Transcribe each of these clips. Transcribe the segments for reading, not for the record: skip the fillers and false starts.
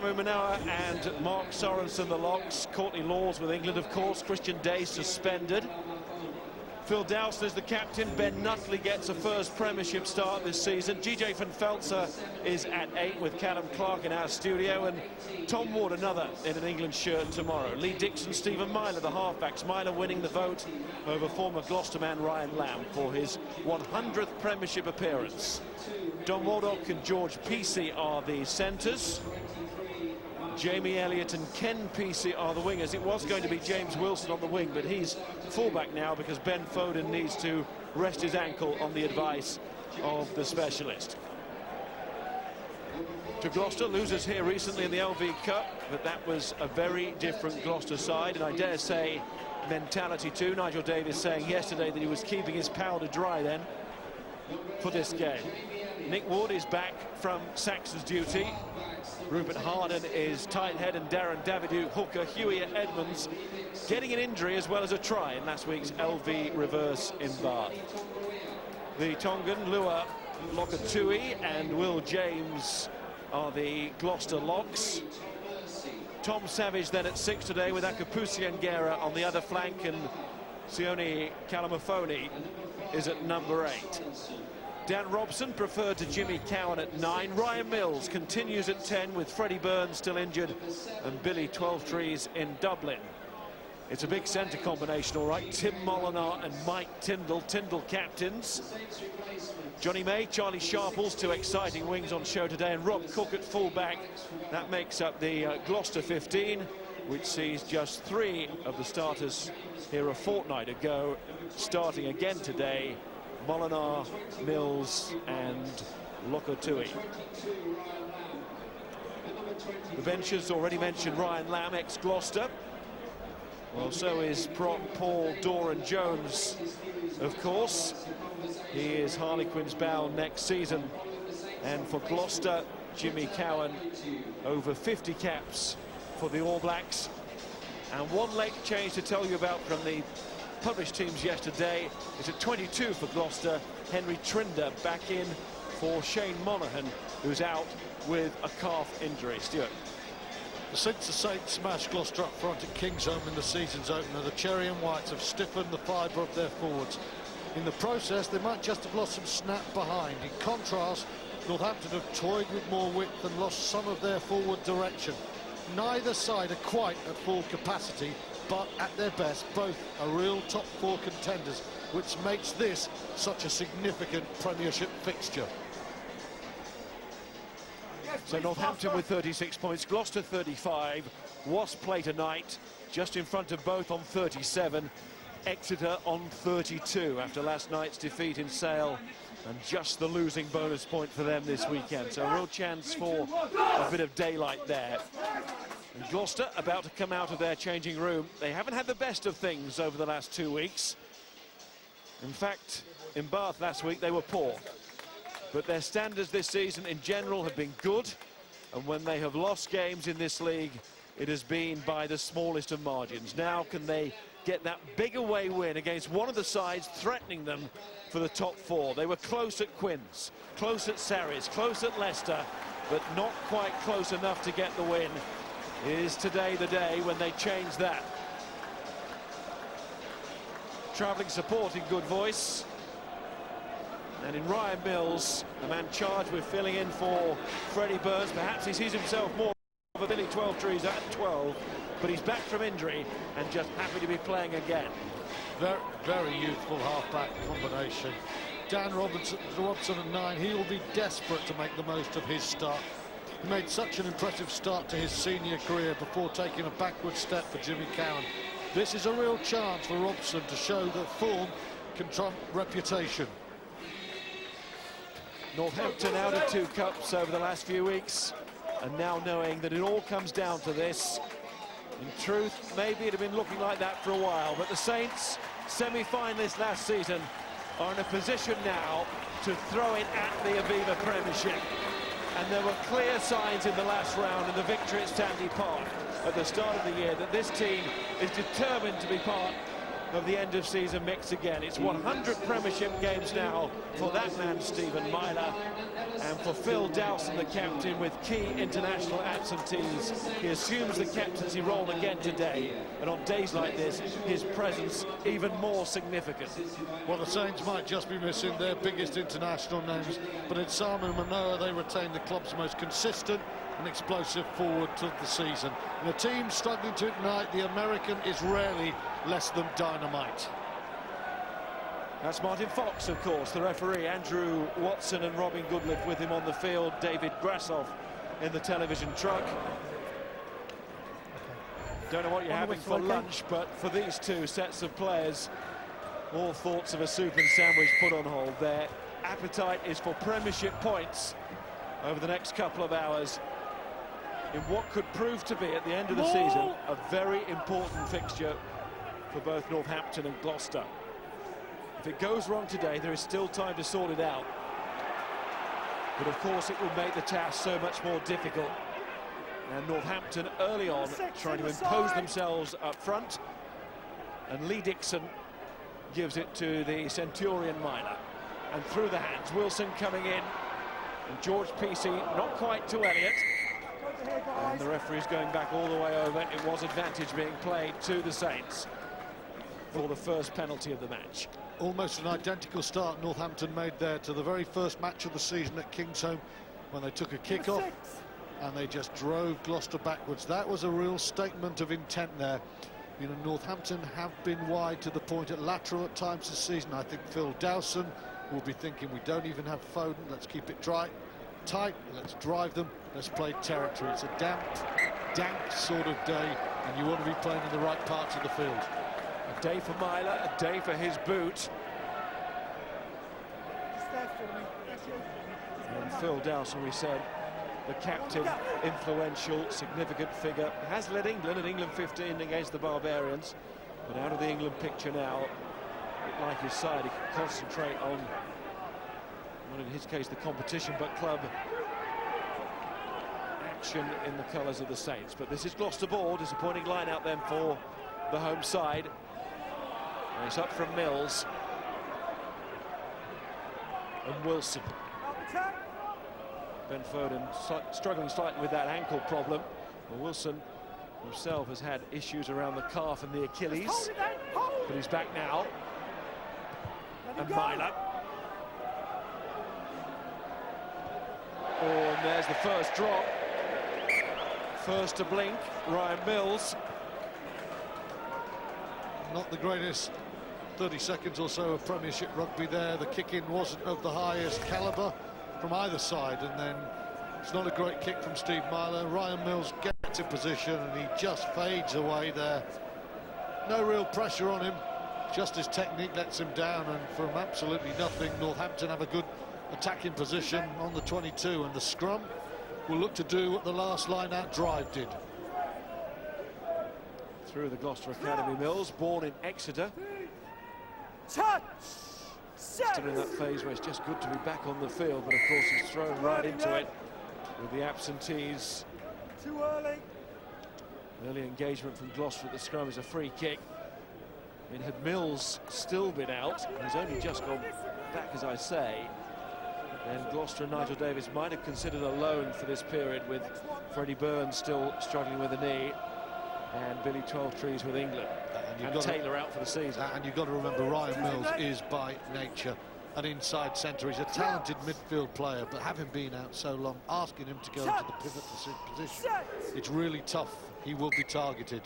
Cameron Manoa and Mark Sorensen, the locks. Courtney Laws with England, of course. Christian Day suspended. Phil Dowson is the captain. Ben Nutley gets a first Premiership start this season. GJ van Veltzer is at 8 with Callum Clark in our studio, and Tom Ward, another in an England shirt tomorrow. Lee Dixon, Stephen Myler, the halfbacks. Myler winning the vote over former Gloucester man Ryan Lamb for his 100th Premiership appearance. Don Waldock and George Peacey are the centres. Jamie Elliott and Ken Peacey are the wingers. It was going to be James Wilson on the wing, but he's fullback now because Ben Foden needs to rest his ankle on the advice of the specialist. To Gloucester, losers here recently in the LV Cup, but that was a very different Gloucester side, and I dare say mentality too. Nigel Davis saying yesterday that he was keeping his powder dry then for this game. Nick Ward is back from Saxon's duty. Rupert Harden is tight head, and Darren Davidu, hooker. Huey Edmonds getting an injury as well as a try in last week's LV reverse in Bath. The Tongan, Lua Lokatui and Will James are the Gloucester locks. Tom Savage then at 6 today with Akapusi Ngera on the other flank, and Sione Kalamafoni is at number 8. Dan Robson preferred to Jimmy Cowan at 9. Ryan Mills continues at 10 with Freddie Burns still injured and Billy Twelvetrees in Dublin. It's a big centre combination, all right. Tim Molinar and Mike Tyndall captains. Johnny May, Charlie Sharples, 2 exciting wings on show today, and Rob Cook at full-back. That makes up the Gloucester 15, which sees just 3 of the starters here a fortnight ago starting again today. Molinar, Mills and Lokotui. The benches already mentioned Ryan Lamb, ex-Gloucester. Well, so is Paul Doran-Jones, of course. He is Harlequins bound next season. And for Gloucester, Jimmy Cowan, over 50 caps for the All Blacks. And one late change to tell you about from the published teams yesterday is at 22 for Gloucester. Henry Trinder back in for Shane Monaghan, who's out with a calf injury. Stuart. Since the Saints smashed Gloucester up front at Kingsholm in the season's opener, the Cherry and Whites have stiffened the fibre of their forwards. In the process, they might just have lost some snap behind. In contrast, Northampton have toyed with more width and lost some of their forward direction. Neither side are quite at full capacity, but at their best, both are real top 4 contenders, which makes this such a significant Premiership fixture. So Northampton with 36 points, Gloucester 35, Wasp play tonight, just in front of both on 37, Exeter on 32 after last night's defeat in Sale, and just the losing bonus point for them this weekend. So a real chance for a bit of daylight there. And Gloucester about to come out of their changing room. They haven't had the best of things over the last 2 weeks. In fact, in Bath last week they were poor. But their standards this season in general have been good, and when they have lost games in this league, it has been by the smallest of margins. Now can they get that big away win against one of the sides threatening them for the top 4? They were close at Quins, close at Sarries, close at Leicester, but not quite close enough to get the win. Is today the day when they change that? Travelling support in good voice. And in Ryan Mills, the man charged with filling in for Freddie Burns. Perhaps he sees himself more of a Billy Twelvetrees at 12, but he's back from injury and just happy to be playing again. Very youthful half-back combination. Dan Robson at 9, he will be desperate to make the most of his start. He made such an impressive start to his senior career before taking a backward step for Jimmy Cowan. This is a real chance for Robson to show that form can trump reputation. Northampton out of 2 cups over the last few weeks, and now knowing that it all comes down to this. In truth, maybe it had been looking like that for a while, but the Saints, semi-finalists last season, are in a position now to throw it at the Aviva Premiership. And there were clear signs in the last round in the victory at Stanley Park at the start of the year that this team is determined to be part of the end-of-season mix again. It's 100 Premiership games now for that man, Stephen Myler, and for Phil Dowson, the captain, with key international absentees. He assumes the captaincy role again today, and on days like this, his presence even more significant. Well, the Saints might just be missing their biggest international names, but in Simon Manoa, they retain the club's most consistent and explosive forward of the season. And a team struggling to ignite the American is rarely less than dynamite. That's Martin Fox, of course, the referee. Andrew Watson and Robin Goodliffe with him on the field. David Grassoff in the television truck. Don't know what you're having for lunch, but for these two sets of players, all thoughts of a soup and sandwich put on hold. Their appetite is for Premiership points over the next couple of hours in what could prove to be, at the end of the season, a very important fixture for both Northampton and Gloucester. If it goes wrong today, there is still time to sort it out. But of course it will make the task so much more difficult. And Northampton early on trying to impose themselves up front. And Lee Dixon gives it to the Centurion Myler. And through the hands, Wilson coming in. And George Peacey not quite to Elliott. And the referee's going back all the way over. It was advantage being played to the Saints for the first penalty of the match. Almost an identical start Northampton made there to the very first match of the season at Kingsholm, when they took a kick-off and they just drove Gloucester backwards. That was a real statement of intent there. You know, Northampton have been wide to the point at lateral at times this season. I think Phil Dowson will be thinking, we don't even have Foden, let's keep it tight, let's drive them, let's play territory. It's a dank sort of day, and you want to be playing in the right parts of the field. A day for Myler, a day for his boot. And Phil Dowson, we said, the captain, influential, significant figure, has led England at England 15 against the Barbarians, but out of the England picture now, like his side, he can concentrate on, well, in his case, the competition, but club action in the colours of the Saints. But this is Gloucester ball, disappointing line out then for the home side. And it's up from Mills. And Wilson. Ben Foden struggling slightly with that ankle problem. Well, Wilson himself has had issues around the calf and the Achilles. But he's back now. And Myler. Oh, and there's the first drop. First to blink, Ryan Mills. Not the greatest 30 seconds or so of Premiership rugby there. The kick-in wasn't of the highest calibre from either side, and then it's not a great kick from Steve Myler. Ryan Mills gets in position and he just fades away there. No real pressure on him, just his technique lets him down, and from absolutely nothing, Northampton have a good attacking position on the 22, and the scrum will look to do what the last line-out drive did. Through the Gloucester Academy, Mills, born in Exeter. Still in that phase where it's just good to be back on the field, but of course he's thrown right into it with the absentees. Too early. Early engagement from Gloucester at the scrum is a free kick. I mean, had Mills still been out, he's only just gone back, as I say, then Gloucester and Nigel Davis might have considered a loan for this period, with Freddie Burns still struggling with a knee, and Billy Twelvetrees with England, and Taylor out for the season. And you've got to remember, Ryan Mills is by nature an inside centre. He's a talented midfield player, but having been out so long, asking him to go into the pivot position, it's really tough. He will be targeted.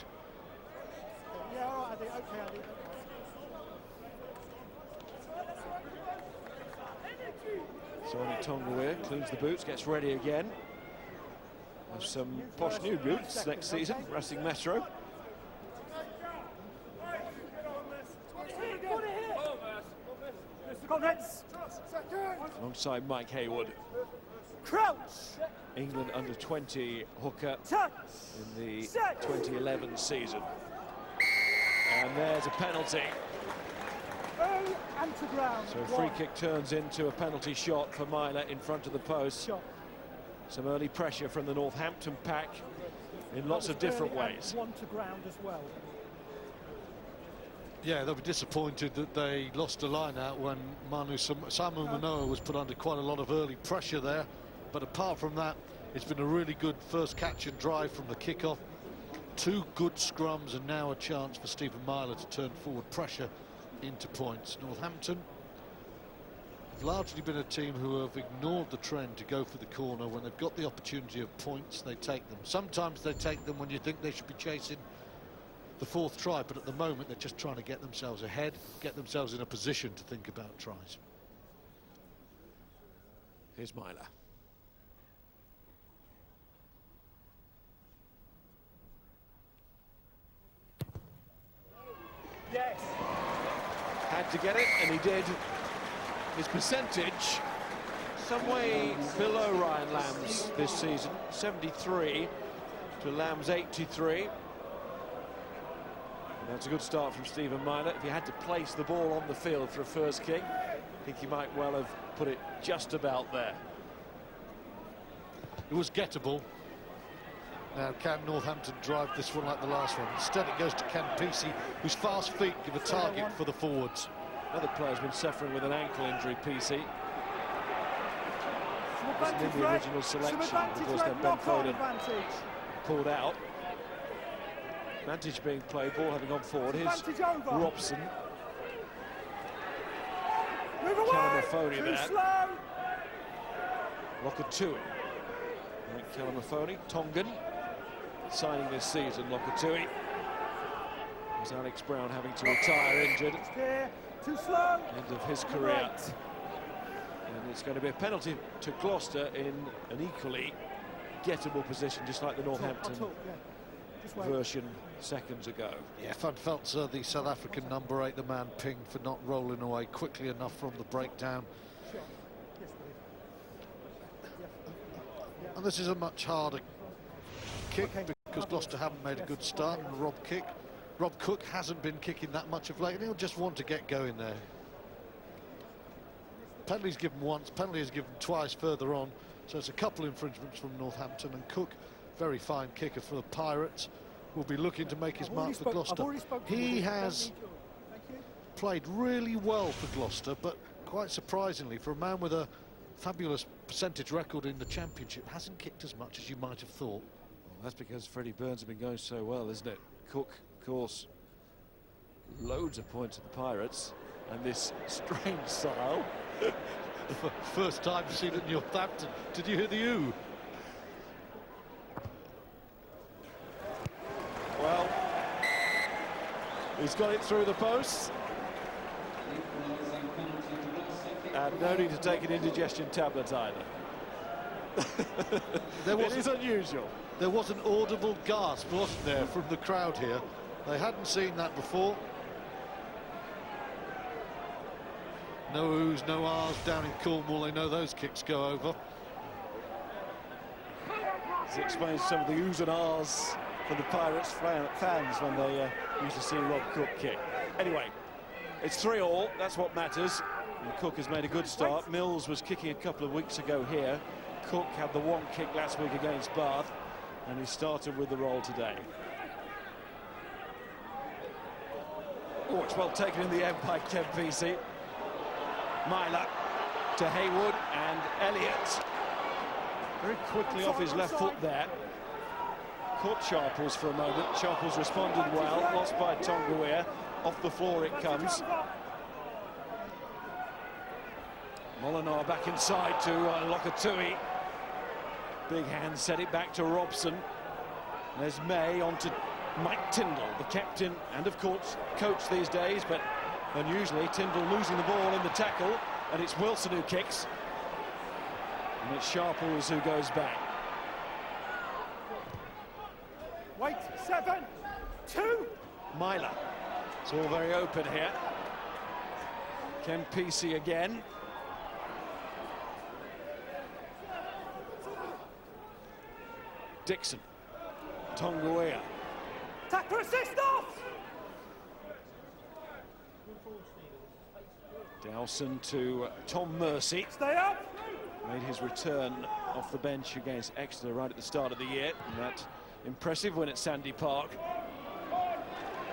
Sonny Tongaweer cleans the boots, gets ready again. Have some posh new boots next season, Racing Metro. Alongside Mike Haywood. Crouch. England under-20 hooker in the 2011 season. And there's a penalty. So a free kick turns into a penalty shot for Myler in front of the post. Some early pressure from the Northampton pack in lots of different ways. One to ground as well. Yeah, they'll be disappointed that they lost a line out when Samu Manoa was put under quite a lot of early pressure there. But apart from that, it's been a really good first catch and drive from the kickoff. 2 good scrums, and now a chance for Stephen Myler to turn forward pressure into points. Northampton have largely been a team who have ignored the trend to go for the corner. When they've got the opportunity of points, they take them. Sometimes they take them when you think they should be chasing the 4th try, but at the moment they're just trying to get themselves ahead, get themselves in a position to think about tries. Here's Myler. Yes. Had to get it, and he did. His percentage, some way below Ryan Lamb's this season, 73 to Lamb's 83. And that's a good start from Stephen Myler. If he had to place the ball on the field for a first kick, I think he might well have put it just about there. It was gettable. Now, can Northampton drive this one like the last one? Instead, it goes to Ken Pesey, whose fast feet give a target for the forwards. Another player's been suffering with an ankle injury, PC. Wasn't in the original selection. Of course, then Ben Foden pulled out. Advantage being played, ball having gone forward. Here's Robson. Calamafoni there. Lokatui. Calamafoni, Tongan. Signing this season, Lokatui. There's Alex Brown having to retire injured. End of his career. And it's going to be a penalty to Gloucester in an equally gettable position, just like the Northampton version seconds ago. Yeah, Van Veltzer, the South African number 8, the man pinged for not rolling away quickly enough from the breakdown. And this is a much harder kick because Gloucester haven't made a good start, and Rob Cook hasn't been kicking that much of late, and he'll just want to get going there. Penalty's given once, penalty is given twice further on, so it's a couple infringements from Northampton, and Cook, very fine kicker for the Pirates, will be looking to make his mark for Gloucester. He has played really well for Gloucester, but quite surprisingly, for a man with a fabulous percentage record in the Championship, hasn't kicked as much as you might have thought. Well, that's because Freddie Burns has been going so well, isn't it? Cook, of course, loads of points at the Pirates, and this strange style. First time seen it in Northampton. Did you hear the ooh? Well, he's got it through the posts. And no need to take an indigestion tablet either. It is unusual. There was an audible gasp, wasn't there, from the crowd here? They hadn't seen that before. No oohs, no ahs down in Cornwall. They know those kicks go over. This explains some of the oohs and ahs for the Pirates fans when they used to see Rob Cook kick. Anyway, it's 3-3. That's what matters. And Cook has made a good start. Mills was kicking a couple of weeks ago here. Cook had the one kick last week against Bath, and he started with the roll today. Oh, it's well taken in the end by Ken Pesey. Myler to Haywood, and Elliott very quickly off his left foot there. Caught Sharples for a moment. Sharples responded well. Lost by Tonguea. Off the floor it comes. Molinar back inside to Lokatui. Big hand set it back to Robson. There's May on to Mike Tyndall, the captain and of course coach these days, but unusually Tyndall losing the ball in the tackle, and it's Wilson who kicks, and it's Sharples who goes back. Wait, 7-2. Myler. It's all very open here. Ken Pesey again. Dixon. Tonguea. Tackle assist off. Dowson to Tom Mercy. Stay up. Made his return off the bench against Exeter right at the start of the year, and that's impressive when it's Sandy Park.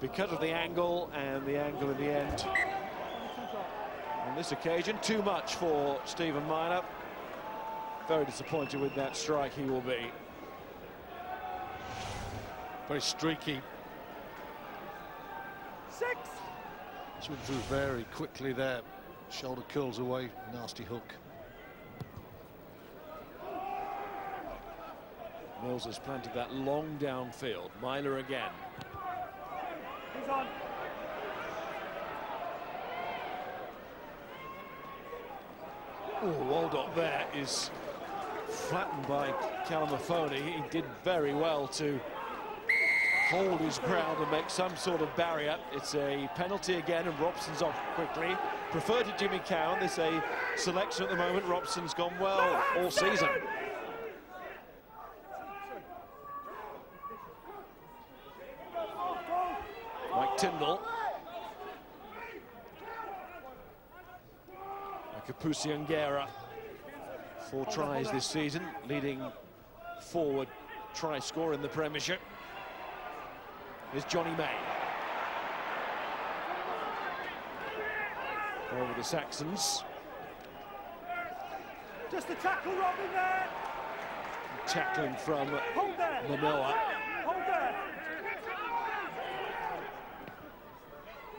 because of the angle, and the angle in the end. On this occasion, too much for Stephen Miner. Very disappointed with that strike he will be. Very streaky. 6. Swing through very quickly there. Shoulder curls away, nasty hook. Mills has planted that long downfield. Myler again. He's on. Oh, Waldock there is flattened by Calamafoni. He did very well to hold his ground and make some sort of barrier. It's a penalty again, and Robson's off quickly. Preferred to Jimmy Cowan. There's a selection at the moment. Robson's gone well all season. Mike Tyndall. Kapusi Ongera, 4 tries this season, leading forward try scorer in the Premiership. Here's Johnny May. Over the Saxons. Just a tackle, Robin, there. Tackling from Hold there. Manoa. Hold there.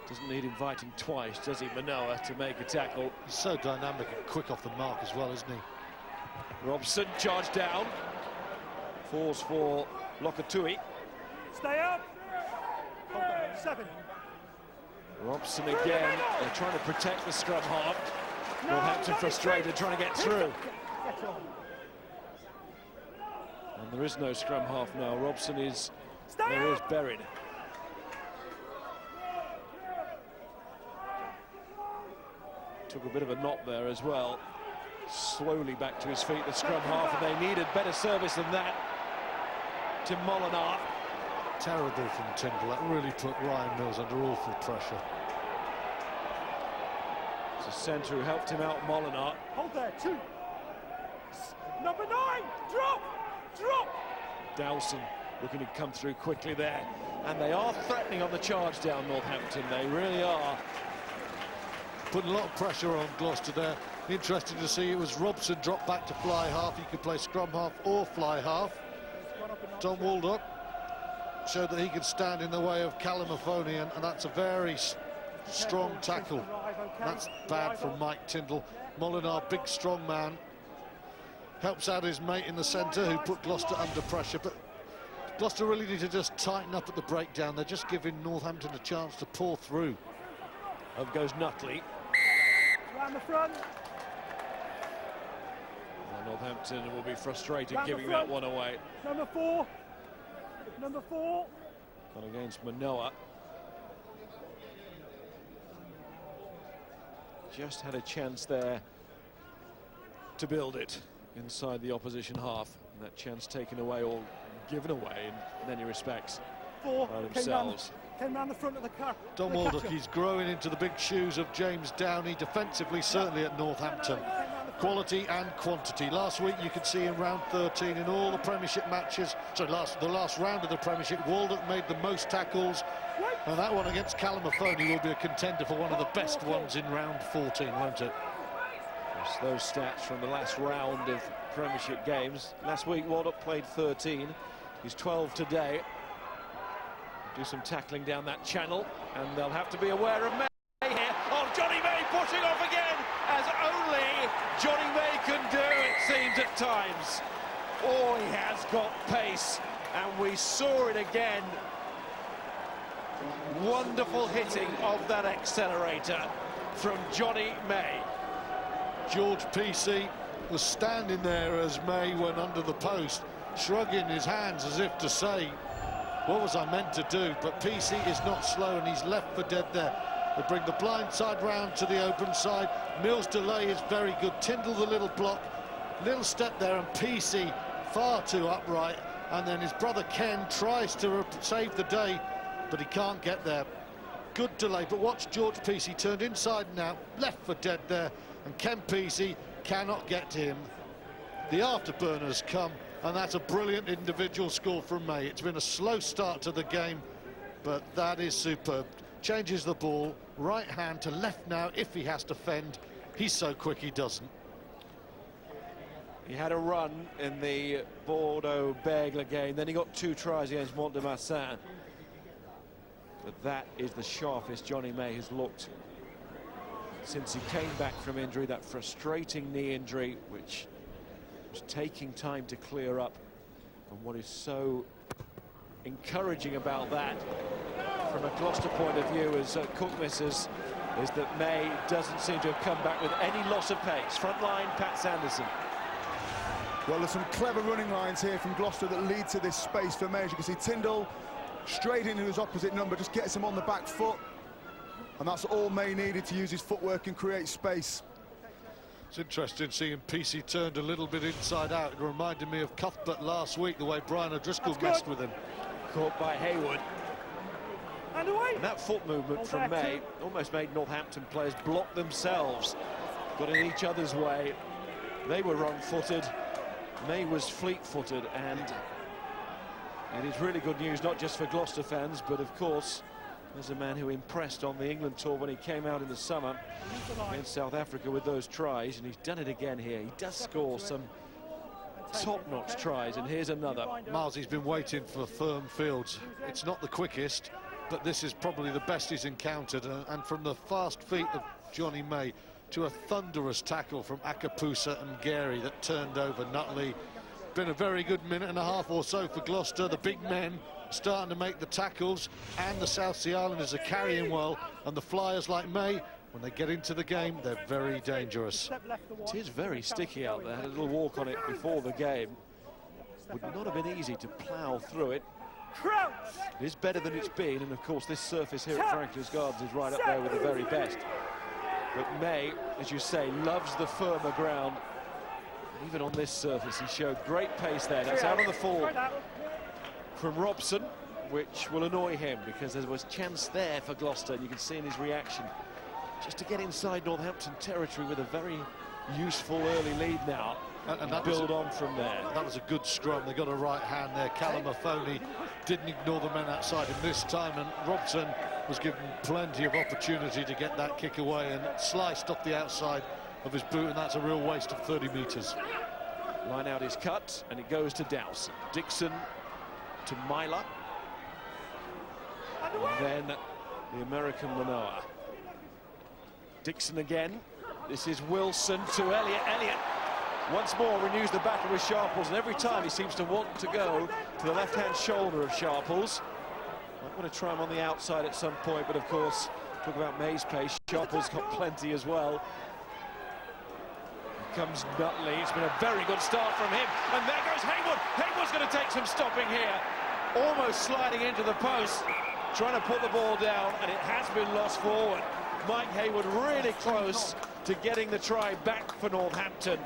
Doesn't need inviting twice, does he, Manoa, to make a tackle. He's so dynamic and quick off the mark as well, isn't he? Robson charged down. Falls for Lokatui. Stay up. Hold there. 7. Robson again. They're trying to protect the scrum half. Northampton frustrated, trying to get through. And there is no scrum half now. Robson is buried. Took a bit of a knock there as well. Slowly back to his feet, the scrum half, and they needed better service than that. Tim Molinar. Terrible from Tyndall. That really put Ryan Mills under awful pressure. It's a centre who helped him out, Molinar. Hold there. 2. Number 9. Drop. Drop. Dowson looking to come through quickly there. And they are threatening on the charge down, Northampton. They really are. Putting a lot of pressure on Gloucester there. Interesting to see it was Robson dropped back to fly half. He could play scrum half or fly half. Tom Waldock showed that he could stand in the way of Calamafoni, and that's a very strong tackle. That's bad from Mike Tyndall. Molinar, big strong man, helps out his mate in the centre who put Gloucester under pressure, but Gloucester really need to just tighten up at the breakdown. They're just giving Northampton a chance to pour through. Up goes Nutley. Round the front. Well, Northampton will be frustrated giving that one away. Number 4. Number 4. Gone against Manoa. Just had a chance there to build it inside the opposition half. And that chance taken away or given away in many respects 4. by themselves. Came round the front of the car. Don Waldock, he's growing into the big shoes of James Downey, defensively certainly at Northampton. Quality and quantity. Last week you could see in round 13 in all the Premiership matches, so the last round of the Premiership, Waldock made the most tackles, and that one against Calamafoni will be a contender for one of the best ones in round 14, won't it? Just those stats from the last round of Premiership games. Last week Waldock played 13. He's 12 today. Do some tackling down that channel, and they'll have to be aware of May here. Oh, Johnny May pushing off again, as only Johnny May can do, it seems at times. Oh, he has got pace, and we saw it again. Wonderful hitting of that accelerator from Johnny May. George Peacey was standing there as May went under the post, shrugging his hands as if to say, what was I meant to do? But Peacey is not slow, and he's left for dead there. They bring the blind side round to the open side. Mills' delay is very good. Tyndall the little block, little step there, and Peacey far too upright. And then his brother Ken tries to save the day, but he can't get there. Good delay, but watch George Peacey turned inside and out, left for dead there, and Ken Peacey cannot get to him. The afterburners come, and that's a brilliant individual score from May. It's been a slow start to the game, but that is superb. Changes the ball, right hand to left now if he has to fend. He's so quick he doesn't. He had a run in the Bordeaux-Bègles game, then he got 2 tries against Mont-de-Marsan. But that is the sharpest Johnny May has looked since he came back from injury, that frustrating knee injury, which was taking time to clear up. And what is so encouraging about that, from a Gloucester point of view, as Cook misses, is that May doesn't seem to have come back with any loss of pace. Front line, Pat Sanderson. Well, there's some clever running lines here from Gloucester that lead to this space for May. As you can see, Tyndall straight into his opposite number, just gets him on the back foot. And that's all May needed to use his footwork and create space. It's interesting seeing PC turned a little bit inside out. It reminded me of Cuthbert last week, the way Brian O'Driscoll messed with him. Caught by Haywood. And away. And that foot movement from May almost made Northampton players block themselves. Got in each other's way. They were wrong-footed. May was fleet-footed, and it is really good news, not just for Gloucester fans, but of course, there's a man who impressed on the England tour when he came out in the summer against South Africa with those tries, and he's done it again here. He does score some top-notch tries, and here's another. Miles, he's been waiting for firm fields. It's not the quickest, but this is probably the best he's encountered, and from the fast feet of Johnny May to a thunderous tackle from Akapusa and Gary that turned over Nutley. Been a very good minute and a half or so for Gloucester. The big men starting to make the tackles, and the South Sea Islanders are carrying well, and the flyers like May, when they get into the game, they're very dangerous. It is very sticky out there. Had a little walk on it before the game. Would not have been easy to plough through it. It is better than it's been, and of course this surface here at Franklin's Gardens is right up there with the very best. But May, as you say, loves the firmer ground. Even on this surface, he showed great pace there. That's out on the full from Robson, which will annoy him because there was chance there for Gloucester. And you can see in his reaction, just to get inside Northampton territory with a very useful early lead now. And that build on from there. That was a good scrum. They got a right hand there. Callum Afoni didn't ignore the men outside him this time, and Robson was given plenty of opportunity to get that kick away and sliced off the outside of his boot, and that's a real waste of 30 metres. Line out is cut, and it goes to Dowson. Dixon to Myler. And then the American Manoa. Dixon again. This is Wilson to Elliott. Elliott once more renews the battle with Sharples, and every time he seems to want to go to the left-hand shoulder of Sharples. Might want to try him on the outside at some point, but of course, talk about May's pace, Sharples got plenty as well. Here comes Nutley. It's been a very good start from him, and there goes Haywood. Haywood's going to take some stopping here, almost sliding into the post, trying to put the ball down, and it has been lost forward. Mike Haywood really close to getting the try back for Northampton.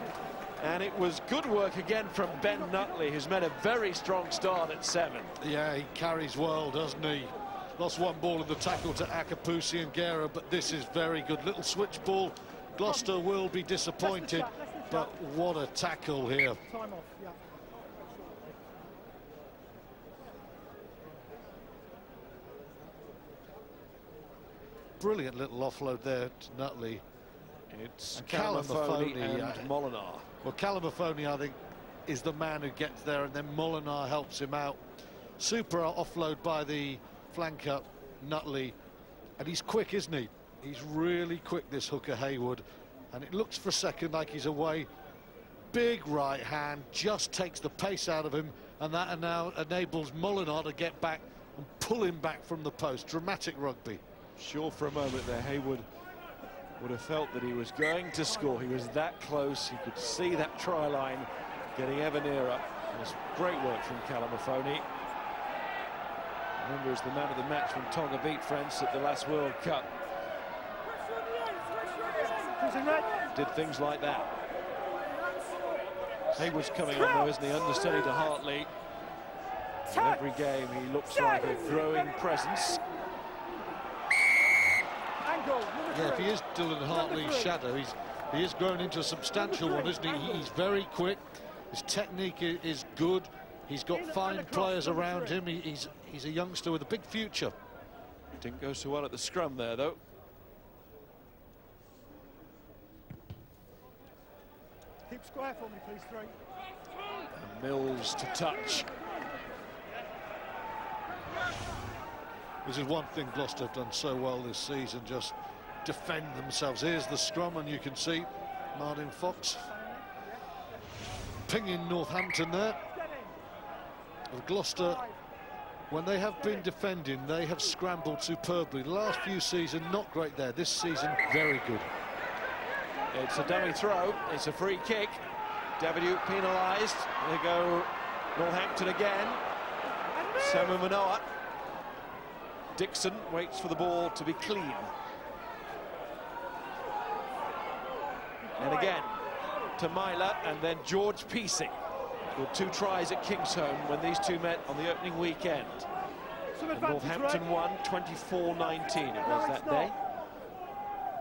And it was good work again from Ben Nutley, who's made a very strong start at 7. Yeah, he carries well, doesn't he? Lost one ball in the tackle to Akapusi and Guerra, but this is very good. Little switch ball. Gloucester will be disappointed, but what a tackle here. Brilliant little offload there to Nutley. It's Callum Afoni Afoni and Molinar. Well, Callum Afoni, I think, is the man who gets there, and then Molinar helps him out. Super offload by the flanker, Nutley. And he's quick, isn't he? He's really quick, this hooker Haywood. And it looks for a second like he's away. Big right hand, just takes the pace out of him, and that now enables Molinar to get back and pull him back from the post. Dramatic rugby. Sure, for a moment there, Haywood would have felt that he was going to score. He was that close. He could see that try line getting ever nearer. It was great work from Callum Afoni. Remember, as the man of the match when Tonga beat France at the last World Cup. Did things like that. Haywood's coming on though, isn't he? Understudy to Hartley. In every game he looks like a growing presence. Yeah, if he is Dylan Hartley's shadow, he is growing into a substantial one, isn't he? He's very quick. His technique is good. He's got fine players around him. He's a youngster with a big future. Didn't go so well at the scrum there, though. Keep square for me, please, 3. And Mills to touch. This is one thing Gloucester have done so well this season, just defend themselves. Here's the scrum, and you can see Martin Fox pinging Northampton there. With Gloucester, when they have been defending, they have scrambled superbly. The last few seasons, not great there. This season, very good. It's a dummy throw. It's a free kick. Davidiuk penalised. They go Northampton again. Samu Manoa. Dixon waits for the ball to be clean. And again to Myler, and then George Peacey with 2 tries at Kingsholm when these two met on the opening weekend. And Northampton won 24-19. It was that day.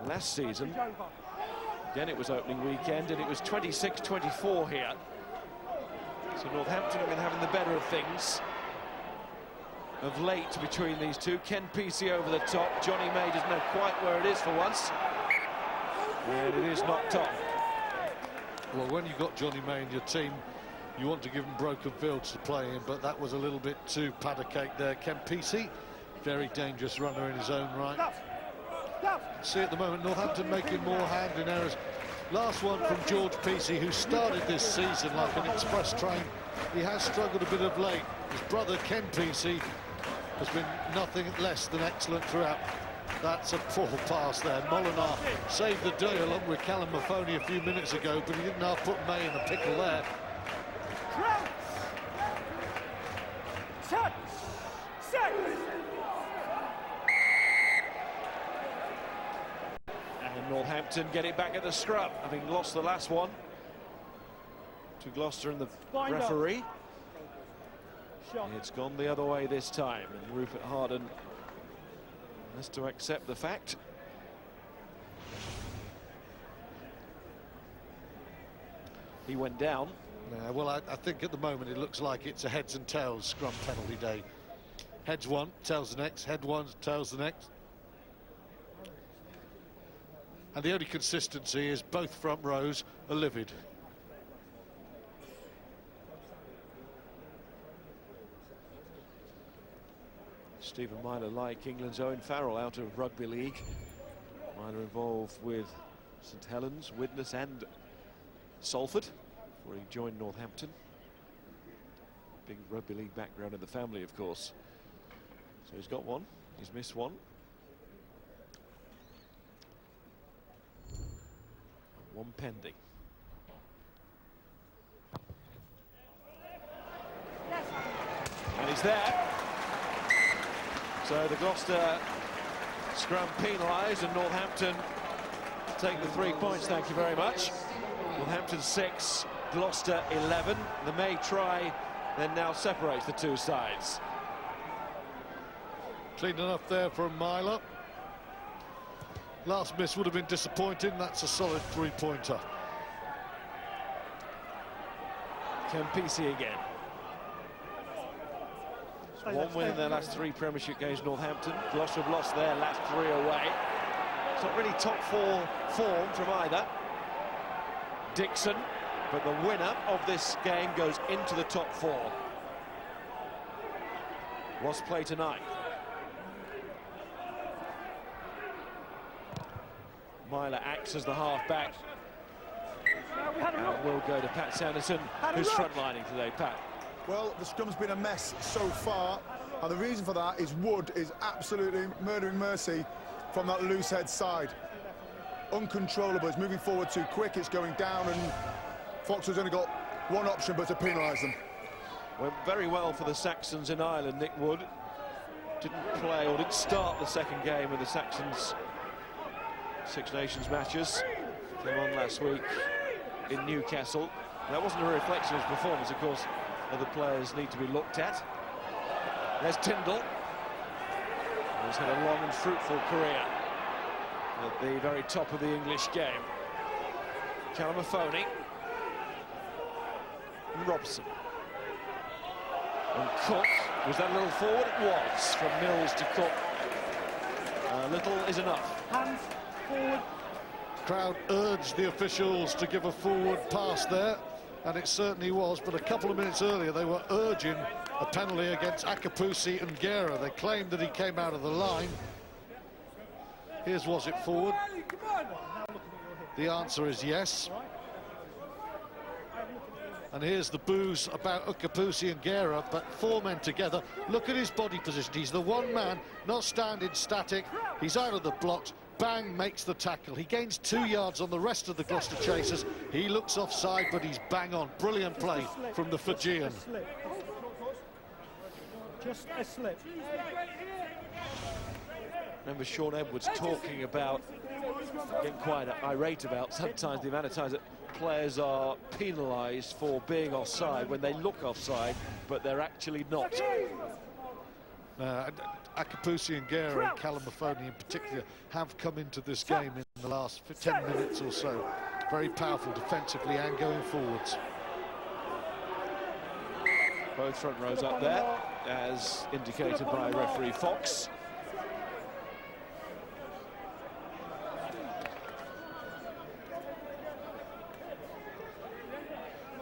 Last season, again it was opening weekend, and it was 26-24 here. So Northampton have been having the better of things of late between these two. Ken Peacey over the top. Johnny May doesn't know quite where it is for once. And it is knocked off. Well, when you've got Johnny May in your team, you want to give him broken fields to play in, but that was a little bit too pat a cake there. Ken Peacey, very dangerous runner in his own right. See at the moment Northampton making more handling errors. Last one from George Peacey, who started this season like an express train. He has struggled a bit of late. His brother Ken Peacey has been nothing less than excellent throughout. That's a poor pass there. Molinar saved the day along with Callum Mahoney a few minutes ago, but he didn't have put May in the pickle there. And Northampton get it back at the scrum, having lost the last one to Gloucester and the referee. It's gone the other way this time, and Rupert Harden has to accept the fact. He went down. Well, I think at the moment it looks like it's a heads and tails scrum penalty day. Heads one, tails the next, head one, tails the next. And the only consistency is both front rows are livid. Stephen Myler, like England's Owen Farrell, out of rugby league. Myler involved with St Helens, Widnes and Salford before he joined Northampton. Big rugby league background in the family, of course. So he's got one, he's missed one. One pending. And he's there. So the Gloucester scrum penalised, and Northampton take the 3 points, thank you very much. Northampton 6, Gloucester 11. The May try then now separates the two sides. Clean enough there from Myler. Last miss would have been disappointing. That's a solid 3-pointer. Ken Peacey again. One win in their last 3 Premiership games, Northampton. Gloucester have lost their last 3 away. It's not really top 4 form from either. Dixon, but the winner of this game goes into the top 4. Wasps play tonight. Myler acts as the half-back. And will go to Pat Sanderson, who's frontlining today. Pat. Well, the scrum's been a mess so far, and the reason for that is Wood is absolutely murdering Mercy from that loose head side. Uncontrollable, it's moving forward too quick, it's going down, and Fox has only got one option but to penalise them. Went very well for the Saxons in Ireland. Nick Wood didn't play or didn't start the second game of the Saxons Six Nations matches. Came on last week in Newcastle. That wasn't a reflection of his performance, of course. Other players need to be looked at. There's Tyndall, who's had a long and fruitful career at the very top of the English game. Callum Mahoney and Robson. And Cook, was that a little forward? It was, from Mills to Cook. Little is enough. Hands forward. Crowd urged the officials to give a forward pass there, and it certainly was, but a couple of minutes earlier they were urging a penalty against Akapusi and Guerra. They claimed that he came out of the line. Here's was it forward? The answer is yes. And here's the boos about Akapusi and Guerra, but four men together. Look at his body position. He's the one man, not standing static. He's out of the blocks. Bang, makes the tackle. He gains 2 yards on the rest of the Gloucester chasers. He looks offside, but he's bang on. Brilliant play from the Fijian. Just a slip. Remember Sean Edwards talking about, getting quite irate about sometimes the amount of times that players are penalised for being offside when they look offside, but they're actually not. Akapusi and Guerra and Callum Mahoney in particular have come into this game in the last 10 minutes or so. Very powerful defensively and going forwards. Both front rows up there, as indicated by referee Fox.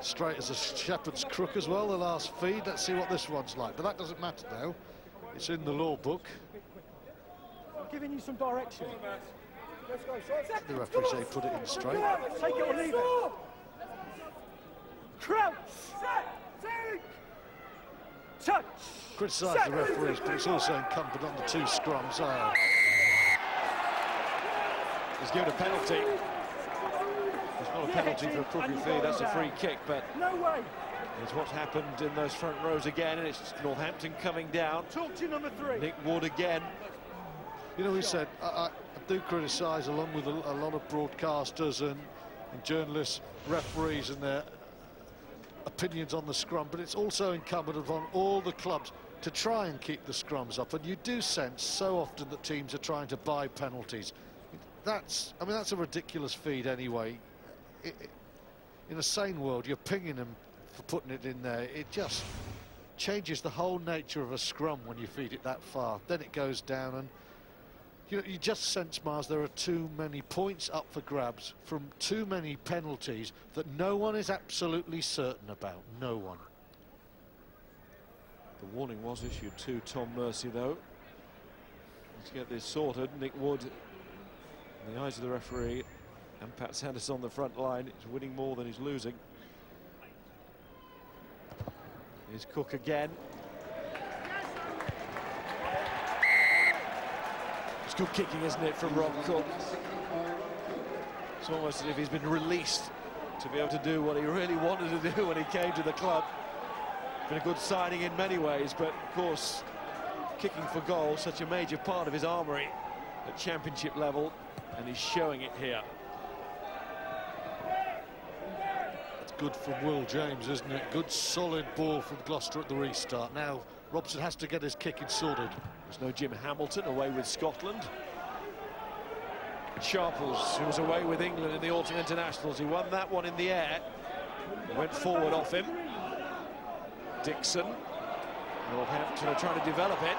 Straight as a shepherd's crook as well, the last feed. Let's see what this one's like, but that doesn't matter now. It's in the law book. I'm giving you some direction. The referee say put it in straight. Take it or leave it. Crouch. Touch. Criticise the referees, but it's also incumbent on the two scrums. He's given a penalty. It's not a penalty for a crooked feed, that's a free kick, but no way. It's what's happened in those front rows again, and it's Northampton coming down. Talk to number 3. Nick Wood again. You know, we said, I do criticise, along with a lot of broadcasters and journalists, referees and their opinions on the scrum, but it's also incumbent upon all the clubs to try and keep the scrums up, and you do sense so often that teams are trying to buy penalties. That's a ridiculous feed anyway. In a sane world, you're pinging them for putting it in there. It just changes the whole nature of a scrum when you feed it that far. Then it goes down, and you just sense, Mars, there are too many points up for grabs from too many penalties that no one is absolutely certain about. No one. The warning was issued to Tom Mercy, though. Let's get this sorted. Nick Wood, in the eyes of the referee, and Pat Sanders on the front line, is winning more than he's losing. Here's Cook again. It's good kicking, isn't it, from Rob Cook? It's almost as if he's been released to be able to do what he really wanted to do when he came to the club. It's been a good signing in many ways, but of course, kicking for goal, such a major part of his armoury at championship level, and he's showing it here. Good from Will James, isn't it? Good solid ball from Gloucester at the restart. Now Robson has to get his kicking sorted. There's no Jim Hamilton away with Scotland. Sharples, who was away with England in the autumn internationals, he won that one in the air. Went forward off him. Dixon. Northampton are trying to develop it.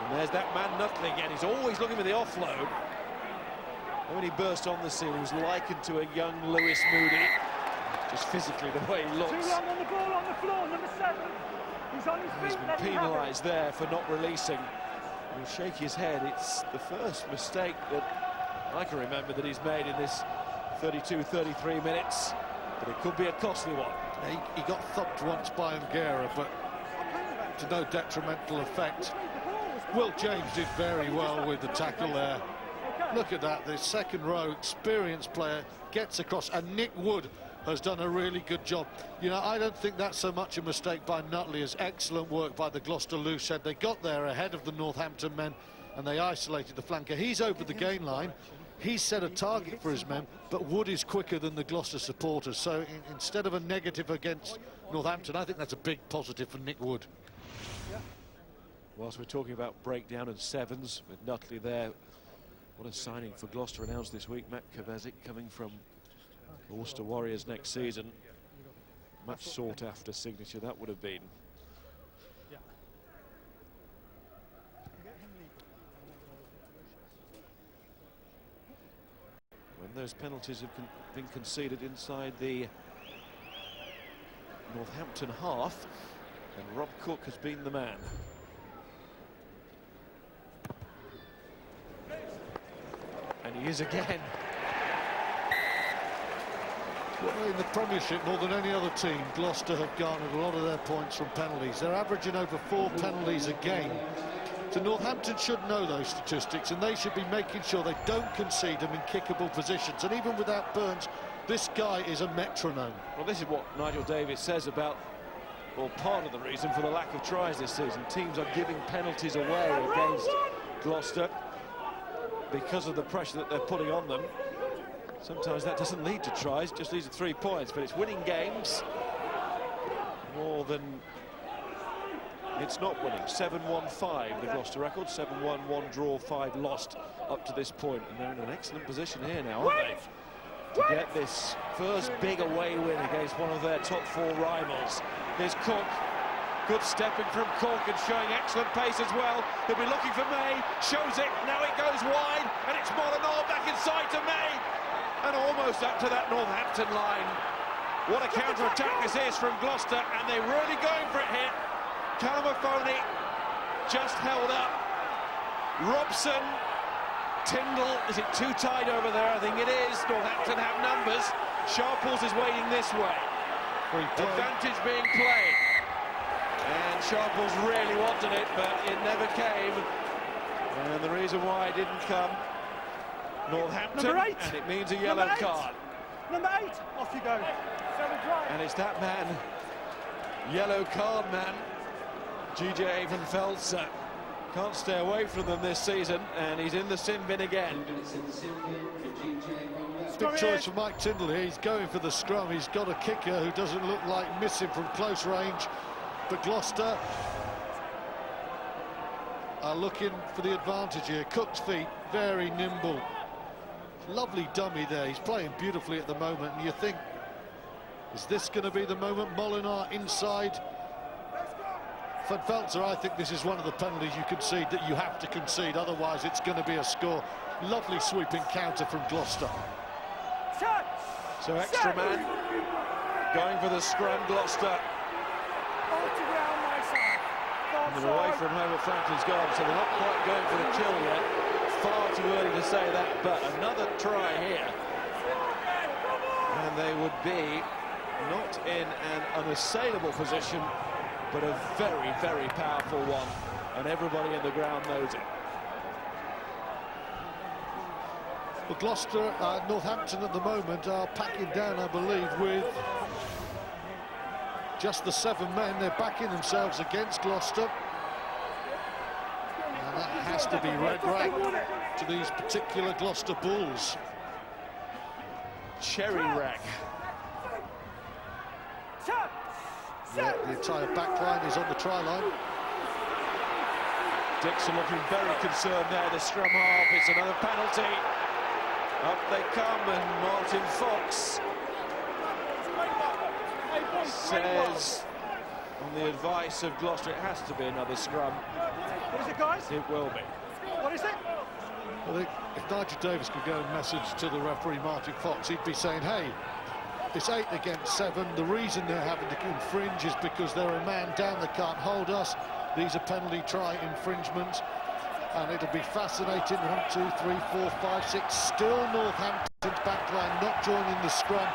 And there's that man Nutley again. He's always looking for the offload. And when he burst on the scene, he was likened to a young Lewis Moody. Just physically, the way he looks. Too long on the ball on the floor, number 7. He's on his feet. He's been penalised there for not releasing. He'll shake his head. It's the first mistake that I can remember that he's made in this 32-33 minutes. But it could be a costly one. He got thumped once by Nguera, but to no detrimental effect. Will James did very well with the tackle there. Look at that, the second row experienced player gets across, and Nick Wood has done a really good job. You know, I don't think that's so much a mistake by Nutley as excellent work by the Gloucester loose head. They got there ahead of the Northampton men and they isolated the flanker. He's over the gain line. He's set a target for his men, but Wood is quicker than the Gloucester supporters. So instead of a negative against Northampton, I think that's a big positive for Nick Wood. Whilst we're talking about breakdown and sevens with Nutley there, what a signing for Gloucester announced this week. Matt Kovacic coming from the Worcester Warriors next season. Much sought after signature that would have been. those penalties have been conceded inside the Northampton half, and Rob Cook has been the man. And he is again. Well, in the Premiership, more than any other team, Gloucester have garnered a lot of their points from penalties. They're averaging over 4 penalties a game. So Northampton should know those statistics, and they should be making sure they don't concede them in kickable positions. And even without Burns, this guy is a metronome. Well, this is what Nigel Davis says about, well, part of the reason for the lack of tries this season. Teams are giving penalties away against Gloucester because of the pressure that they're putting on them. Sometimes that doesn't lead to tries, just leads to 3 points, but it's winning games more than it's not winning. 7-1-5, the Gloucester record. 7-1, 1 draw, 5 lost up to this point. And they're in an excellent position here now, aren't they? To get this first big away win against one of their top 4 rivals. Here's Cook. Good stepping from Cook and showing excellent pace as well. He'll be looking for May. Shows it. Now it goes wide. And it's Molineux back inside to May. And almost up to that Northampton line. What a counter-attack this is from Gloucester, and they're really going for it here. Calamafoni just held up. Robson, Tyndall, is it too tight over there? I think it is. Northampton have numbers. Sharples is waiting this way. Advantage being played. And Sharples really wanted it, but it never came. And the reason why it didn't come, Northampton, Number 8. and it means a yellow card. Number 8, off you go. And it's that man, yellow card man, GJ Avenfelser. Can't stay away from them this season, and he's in the sin bin again. Big choice for Mike Tyndall here. He's going for the scrum. He's got a kicker who doesn't look like missing from close range, but Gloucester are looking for the advantage here. Cook's feet, very nimble. Lovely dummy there. He's playing beautifully at the moment, and you think, is this going to be the moment? Molineux inside. Van Veltzer, I think this is one of the penalties you concede that you have to concede, otherwise it's going to be a score. Lovely sweeping counter from Gloucester. So extra man going for the scrum, Gloucester. And away from home at Franklin's gone, so they're not quite going for the kill yet. Far too early to say that, but another try here. And they would be not in an unassailable position, but a very, very powerful one. And everybody in the ground knows it. Well, Gloucester, Northampton at the moment are packing down, I believe, with just the 7 men. They're backing themselves against Gloucester. And that has to be red rag to these particular Gloucester Bulls. Cherry rag. Yeah, the entire back line is on the try line. Dixon looking very concerned there, the scrum half. It's another penalty. Up they come, and Martin Fox says, on the advice of Gloucester, it has to be another scrum. What is it, guys? It will be. What is it? I think if Nigel Davis could go and message to the referee, Martin Fox, he'd be saying, hey, it's 8 against 7. The reason they're having to infringe is because they're a man down, they can't hold us. These are penalty try infringements. And it'll be fascinating. 1, 2, 3, 4, 5, 6. Still Northampton's backline not joining the scrum.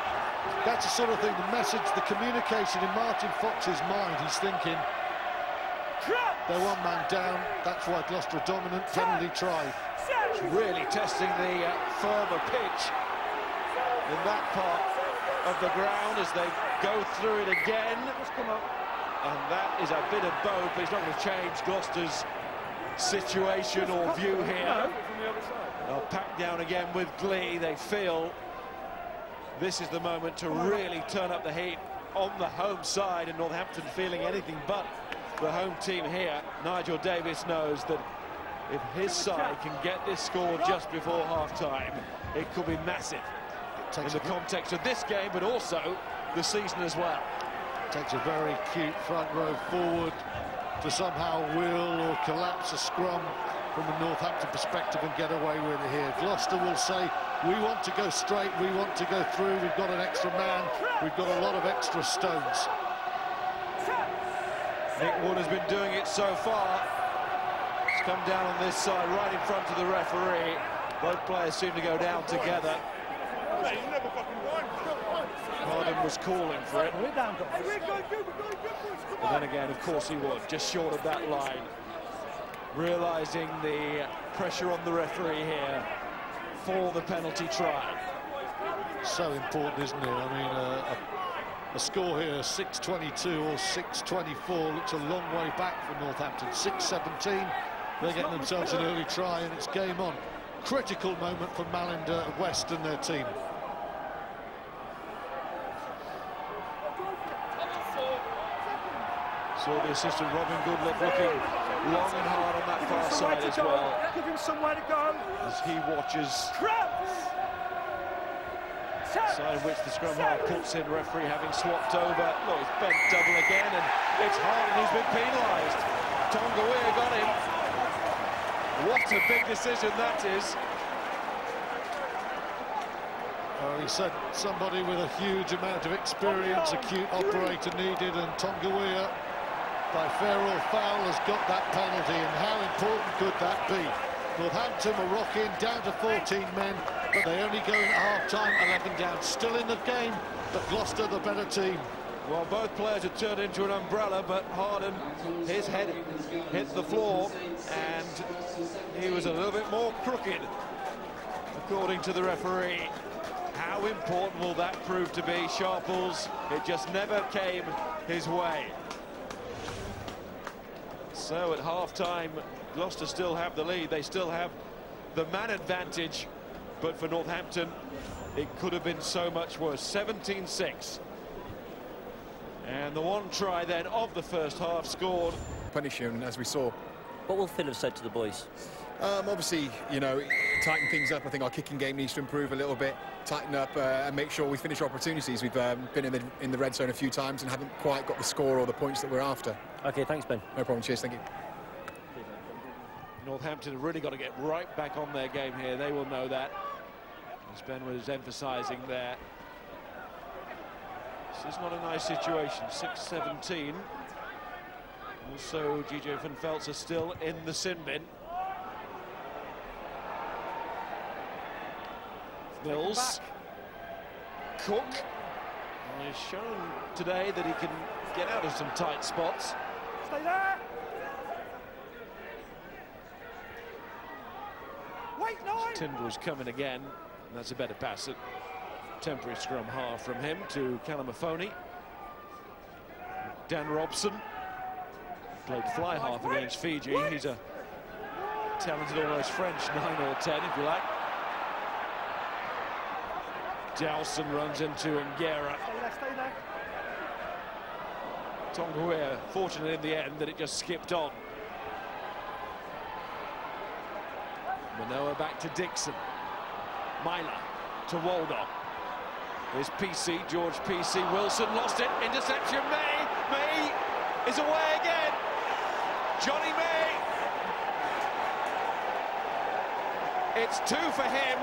That's the sort of thing, the message, the communication in Martin Fox's mind. He's thinking, they're 1 man down. That's why Gloucester are dominant. Penalty try. Really testing the firmer pitch in that part of the ground as they go through it again. And that is a bit of both, but it's not going to change Gloucester's situation or view here. They'll pack down again with glee. They feel this is the moment to really turn up the heat on the home side, and Northampton feeling anything but the home team here. Nigel Davis knows that if his side can get this score just before half-time, it could be massive in the context of this game, but also the season as well. Takes a very cute front row forward to somehow will or collapse a scrum from the Northampton perspective and get away with it here. Gloucester will say, we want to go straight, we want to go through, we've got an extra man, we've got a lot of extra stones. Nick Wood has been doing it so far. It's come down on this side, right in front of the referee. Both players seem to go down together. Harden was calling for it. But then again, of course he would, just short of that line. Realising the pressure on the referee here for the penalty try. So important, isn't it? I mean, a score here, 6-22 or 6-24, looks a long way back for Northampton. 6-17, they're getting themselves an early try and it's game on. Critical moment for Mallinder West and their team. Saw the assistant Robin Goodlett looking long and hard on that far side as well. Give him somewhere to go. As he watches side in which the scrum half puts in, referee having swapped over. Look, it's bent double again, and it's Harden who's been penalised. Tonga got him. What a big decision that is. Well, he said somebody with a huge amount of experience, acute operator needed, and Tonga, by fair or foul, has got that penalty, and how important could that be? Northampton were rocking down to 14 men, but they only go in at half-time, 11 down, still in the game, but Gloucester the better team. Well, both players had turned into an umbrella, but Harden, his head hit the floor, and he was a little bit more crooked, according to the referee. How important will that prove to be, Sharples? It just never came his way. So at half-time, Gloucester still have the lead. They still have the man advantage, but for Northampton, it could have been so much worse. 17-6. And the one try then of the first half scored. Punish him, as we saw. What will Phil have said to the boys? Obviously, you know, tighten things up. I think our kicking game needs to improve a little bit, tighten up and make sure we finish opportunities. We've been in the red zone a few times and haven't quite got the score or the points that we're after. OK, thanks, Ben. No problem, cheers, thank you. Northampton have really got to get right back on their game here. They will know that, as Ben was emphasising there. This is not a nice situation. 6-17. Also, GJ van Velt's are still in the sin bin. Mills. Cook. Well, he's shown today that he can get out of some tight spots. Stay there. Wait, nine. Tyndall's coming again. And that's a better pass at temporary scrum half from him to Callum Afoni. Dan Robson played fly half against Fiji. He's a talented, almost French 9 or 10, if you like. Dowson runs into Nguera. Stay there. Tonga fortunate in the end that it just skipped on. Manoa back to Dixon. Myler to Waldo. There's PC, George PC. Wilson lost it. Interception, May. May is away again. Johnny May. It's 2 for him.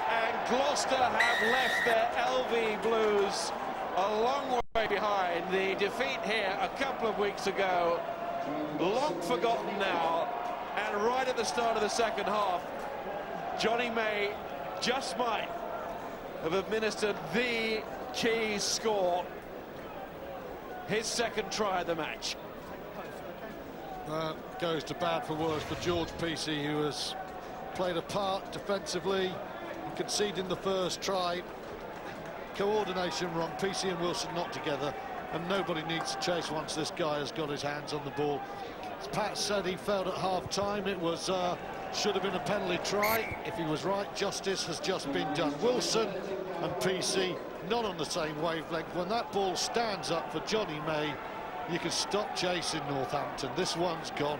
And Gloucester have left their LV Blues a long way behind. The defeat here a couple of weeks ago, long forgotten now. And right at the start of the second half, Johnny May just might have administered the key score. His second try of the match. Goes to bad for worse for George Peacey, who has played a part defensively, conceding the first try. Coordination wrong. Peacey and Wilson not together, and nobody needs to chase once this guy has got his hands on the ball. As Pat said, he felt at half-time it was should have been a penalty try. If he was right, justice has just been done. Wilson and PC not on the same wavelength. When that ball stands up for Johnny May, you can stop chasing Northampton. This one's gone.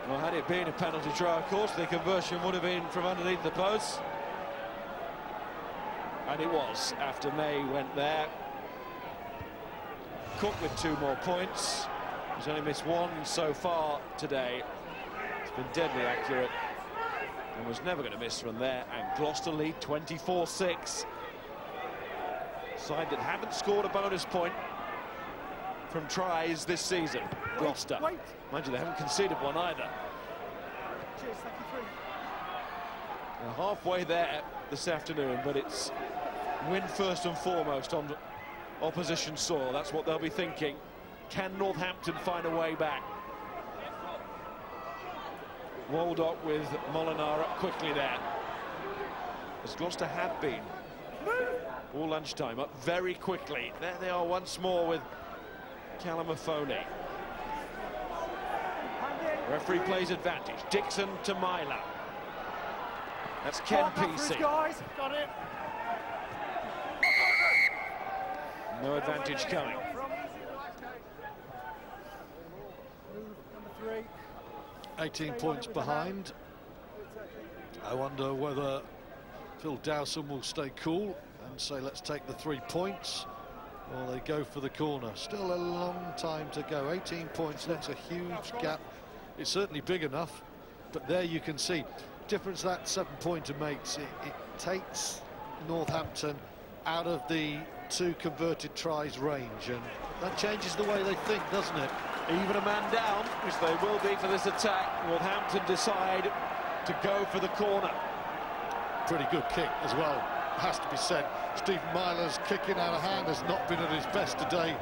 Well, had it been a penalty try, of course, the conversion would have been from underneath the post. And it was, after May went there. Cook with 2 more points. He's only missed 1 so far today. It's been deadly accurate and was never going to miss from there. And Gloucester lead 24-6. Side that haven't scored a bonus point from tries this season. Gloucester. Wait. Mind you, they haven't conceded one either. Cheers, thank you, three. They're halfway there this afternoon, but it's win first and foremost on opposition soil. That's what they'll be thinking. Can Northampton find a way back? Waldock with Molinar up quickly there, as Gloucester have been all lunchtime, up very quickly. There they are once more with Callum Afoni. Referee plays advantage. Dixon to Myler. That's Ken Peacey. Guys, got it. No advantage coming. Number 3. 18 points behind. I wonder whether Phil Dowson will stay cool and say, let's take the 3 points, or they go for the corner. Still a long time to go. 18 points, that's a huge gap. It's certainly big enough, but there you can see difference that 7-pointer makes. It takes Northampton out of the 2 converted tries range, and that changes the way they think, doesn't it? Even a man down, which they will be for this attack. Northampton decide to go for the corner. Pretty good kick as well, has to be said. Stephen Myler's kicking out of hand has not been at his best today,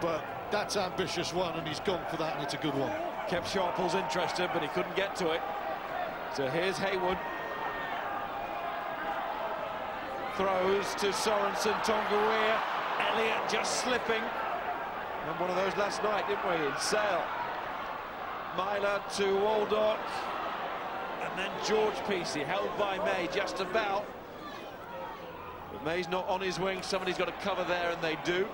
but that's ambitious one, and he's gone for that, and it's a good one. Kept Sharples interested, but he couldn't get to it. So here's Haywood. Throws to Sorensen, Tonga. Elliott just slipping. And one of those last night, didn't we, in Sale. Myler to Waldock. And then George Peacey, held by May just about. But May's not on his wing. Somebody's got to cover there, and they do.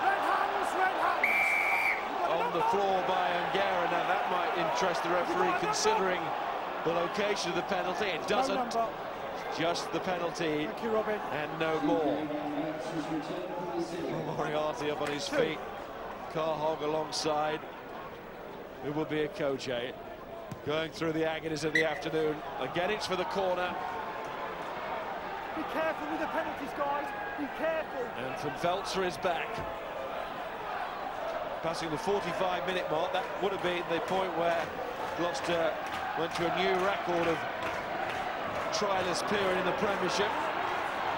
Red hands. On the floor by Angara. Now that might interest the referee, considering the location of the penalty. It doesn't. Just the penalty. Thank you, Robin. And no more. Moriarty up on his feet. Carhog alongside. Who will be a coach, eh? Going through the agonies of the afternoon. Again, it's for the corner. Be careful with the penalties, guys. Be careful. And Van Veltzer is back. Passing the 45-minute mark, that would have been the point where Gloucester went to a new record of tryless period in the Premiership.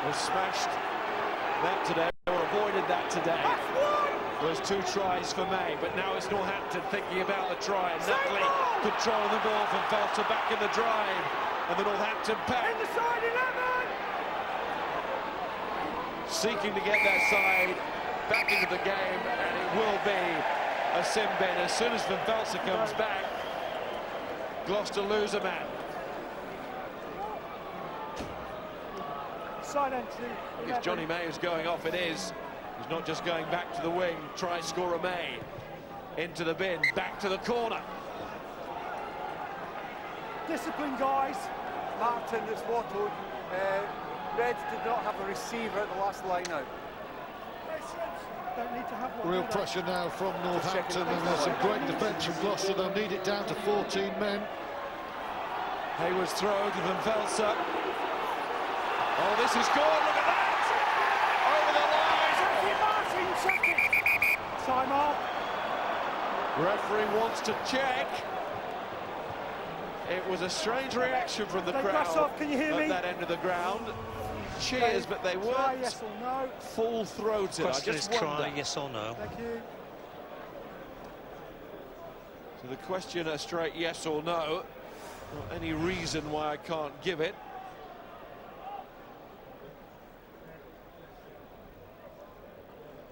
Was smashed that today, or avoided that today. Those 2 tries for May, but now it's Northampton thinking about the try. Nutley controlling the ball. Van Veltzer back in the drive, and the Northampton pack In the side 11. seeking to get their side back into the game, and it will be a sin bin. As soon as Van Veltzer comes back, Gloucester lose a man. Side entry. If Johnny May is going off, it is. He's not just going back to the wing. Try scorer May into the bin, back to the corner. Discipline, guys. Martin, that's Watford. Reds did not have a receiver at the last line-out. Don't need to have one. Real pressure now from Northampton, and there's some great defence from Gloucester. They'll need it down to 14 men. Hayward's throw to Van Veltzer. Oh, this is good. Look at that! Over the line. Time off. Referee wants to check. It was a strange reaction from the crowd Off. Can you hear at me? that end of the ground. Cheers, but they Try, weren't yes or no. full-throated. I Question just is wonder. try, yes or no. Thank you. So the question, a straight yes or no. Not any reason why I can't give it.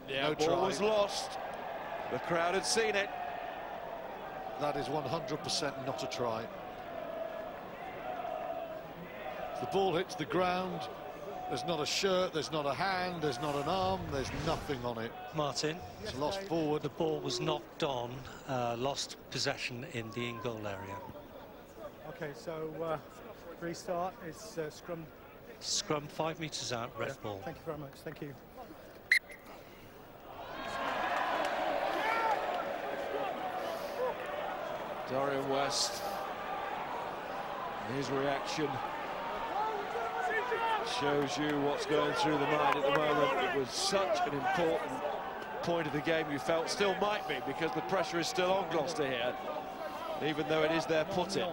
Yeah, No ball try. was lost. The crowd had seen it. That is 100% not a try. The ball hits the ground. There's not a shirt, there's not a hand, there's not an arm, there's nothing on it. Martin, It's lost forward. the ball was knocked on, lost possession in the in-goal area. Okay, so restart. It's scrum. Scrum 5 metres out, red ball. Thank you very much. Thank you. Dorian West, his reaction shows you what's going through the mind at the moment. It was such an important point of the game, you felt, still might be, because the pressure is still on Gloucester here, even though it is their put-in.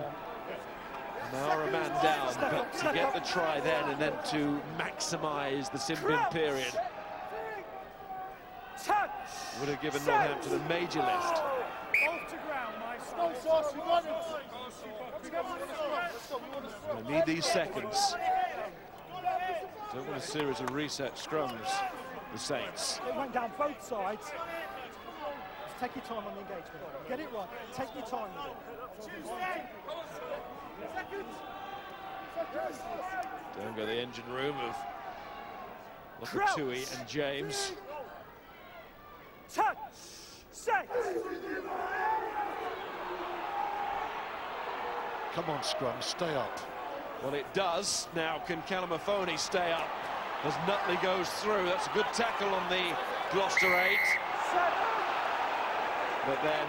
They are a man down, but to get the try then and then to maximise the sin-bin period would have given Northampton a major lift. They need these seconds. Don't want a series of reset scrums, the Saints. It went down both sides. Just take your time on the engagement. Get it right. Take your time with it. Down go the engine room of Lokatui and James. 10, 6. Come on, scrum, stay up. Well, it does. Now, can Calamafoni stay up as Nutley goes through? That's a good tackle on the Gloucester 8. 7. But then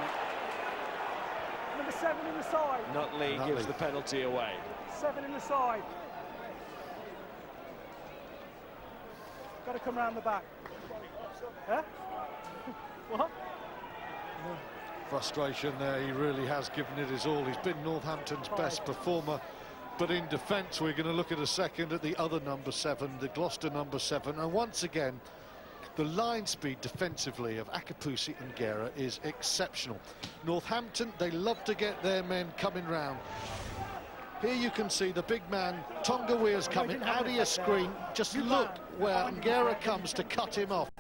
Number 7 in the side. Nutley gives the penalty away. 7 in the side. Got to come round the back. Yeah? What? Frustration there, he really has given it his all. He's been Northampton's best performer, but in defence we're going to look at a second at the other number 7, the Gloucester number 7, and once again the line speed defensively of Akapusi and Guerra is exceptional. Northampton, they love to get their men coming round. Here you can see the big man, Tonga Weir's coming out of your screen. Just look where Nguera comes to cut him off.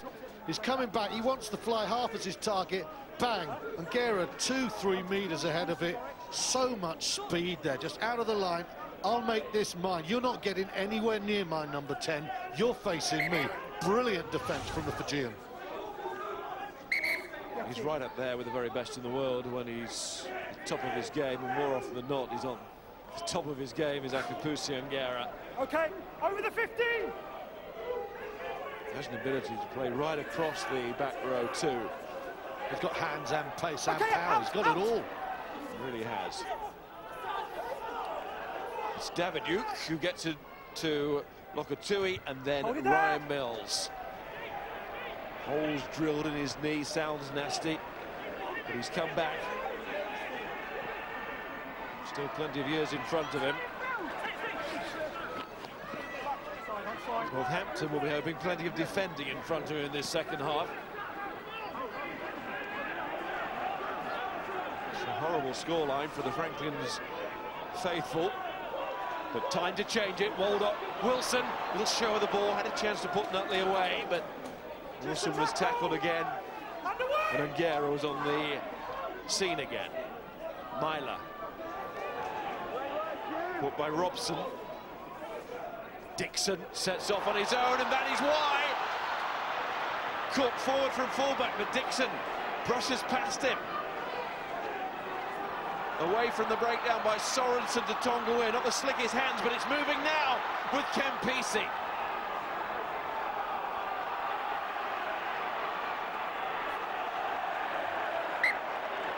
He's coming back, he wants to fly half as his target, bang, and Nguera 2-3 metres ahead of it. So much speed there, just out of the line. I'll make this mine. You're not getting anywhere near my number 10. You're facing me. Brilliant defence from the Fijian. He's right up there with the very best in the world when he's at the top of his game, and more often than not, he's on the top of his game is Akapusi and Nguera. Okay, over the 15. Has an ability to play right across the back row too. He's got hands and pace and power. He's got it all. He really has. It's Daviduc who gets it to Lokatui and then Ryan Mills. Holes drilled in his knee, sounds nasty, but he's come back. Still plenty of years in front of him. Northampton will be hoping plenty of defending in front of him in this second half. It's a horrible scoreline for the Franklin's faithful, but time to change it. Waldock, Wilson, little show of the ball, had a chance to put Nutley away, but Wilson was tackled again, and Nguera was on the scene again. Myler, put by Robson. Dixon sets off on his own, and that is why. Caught forward from fullback, but Dixon brushes past him. Away from the breakdown by Sorensen to Tonga Weir. Not the slickest hands, but it's moving now with Campisi.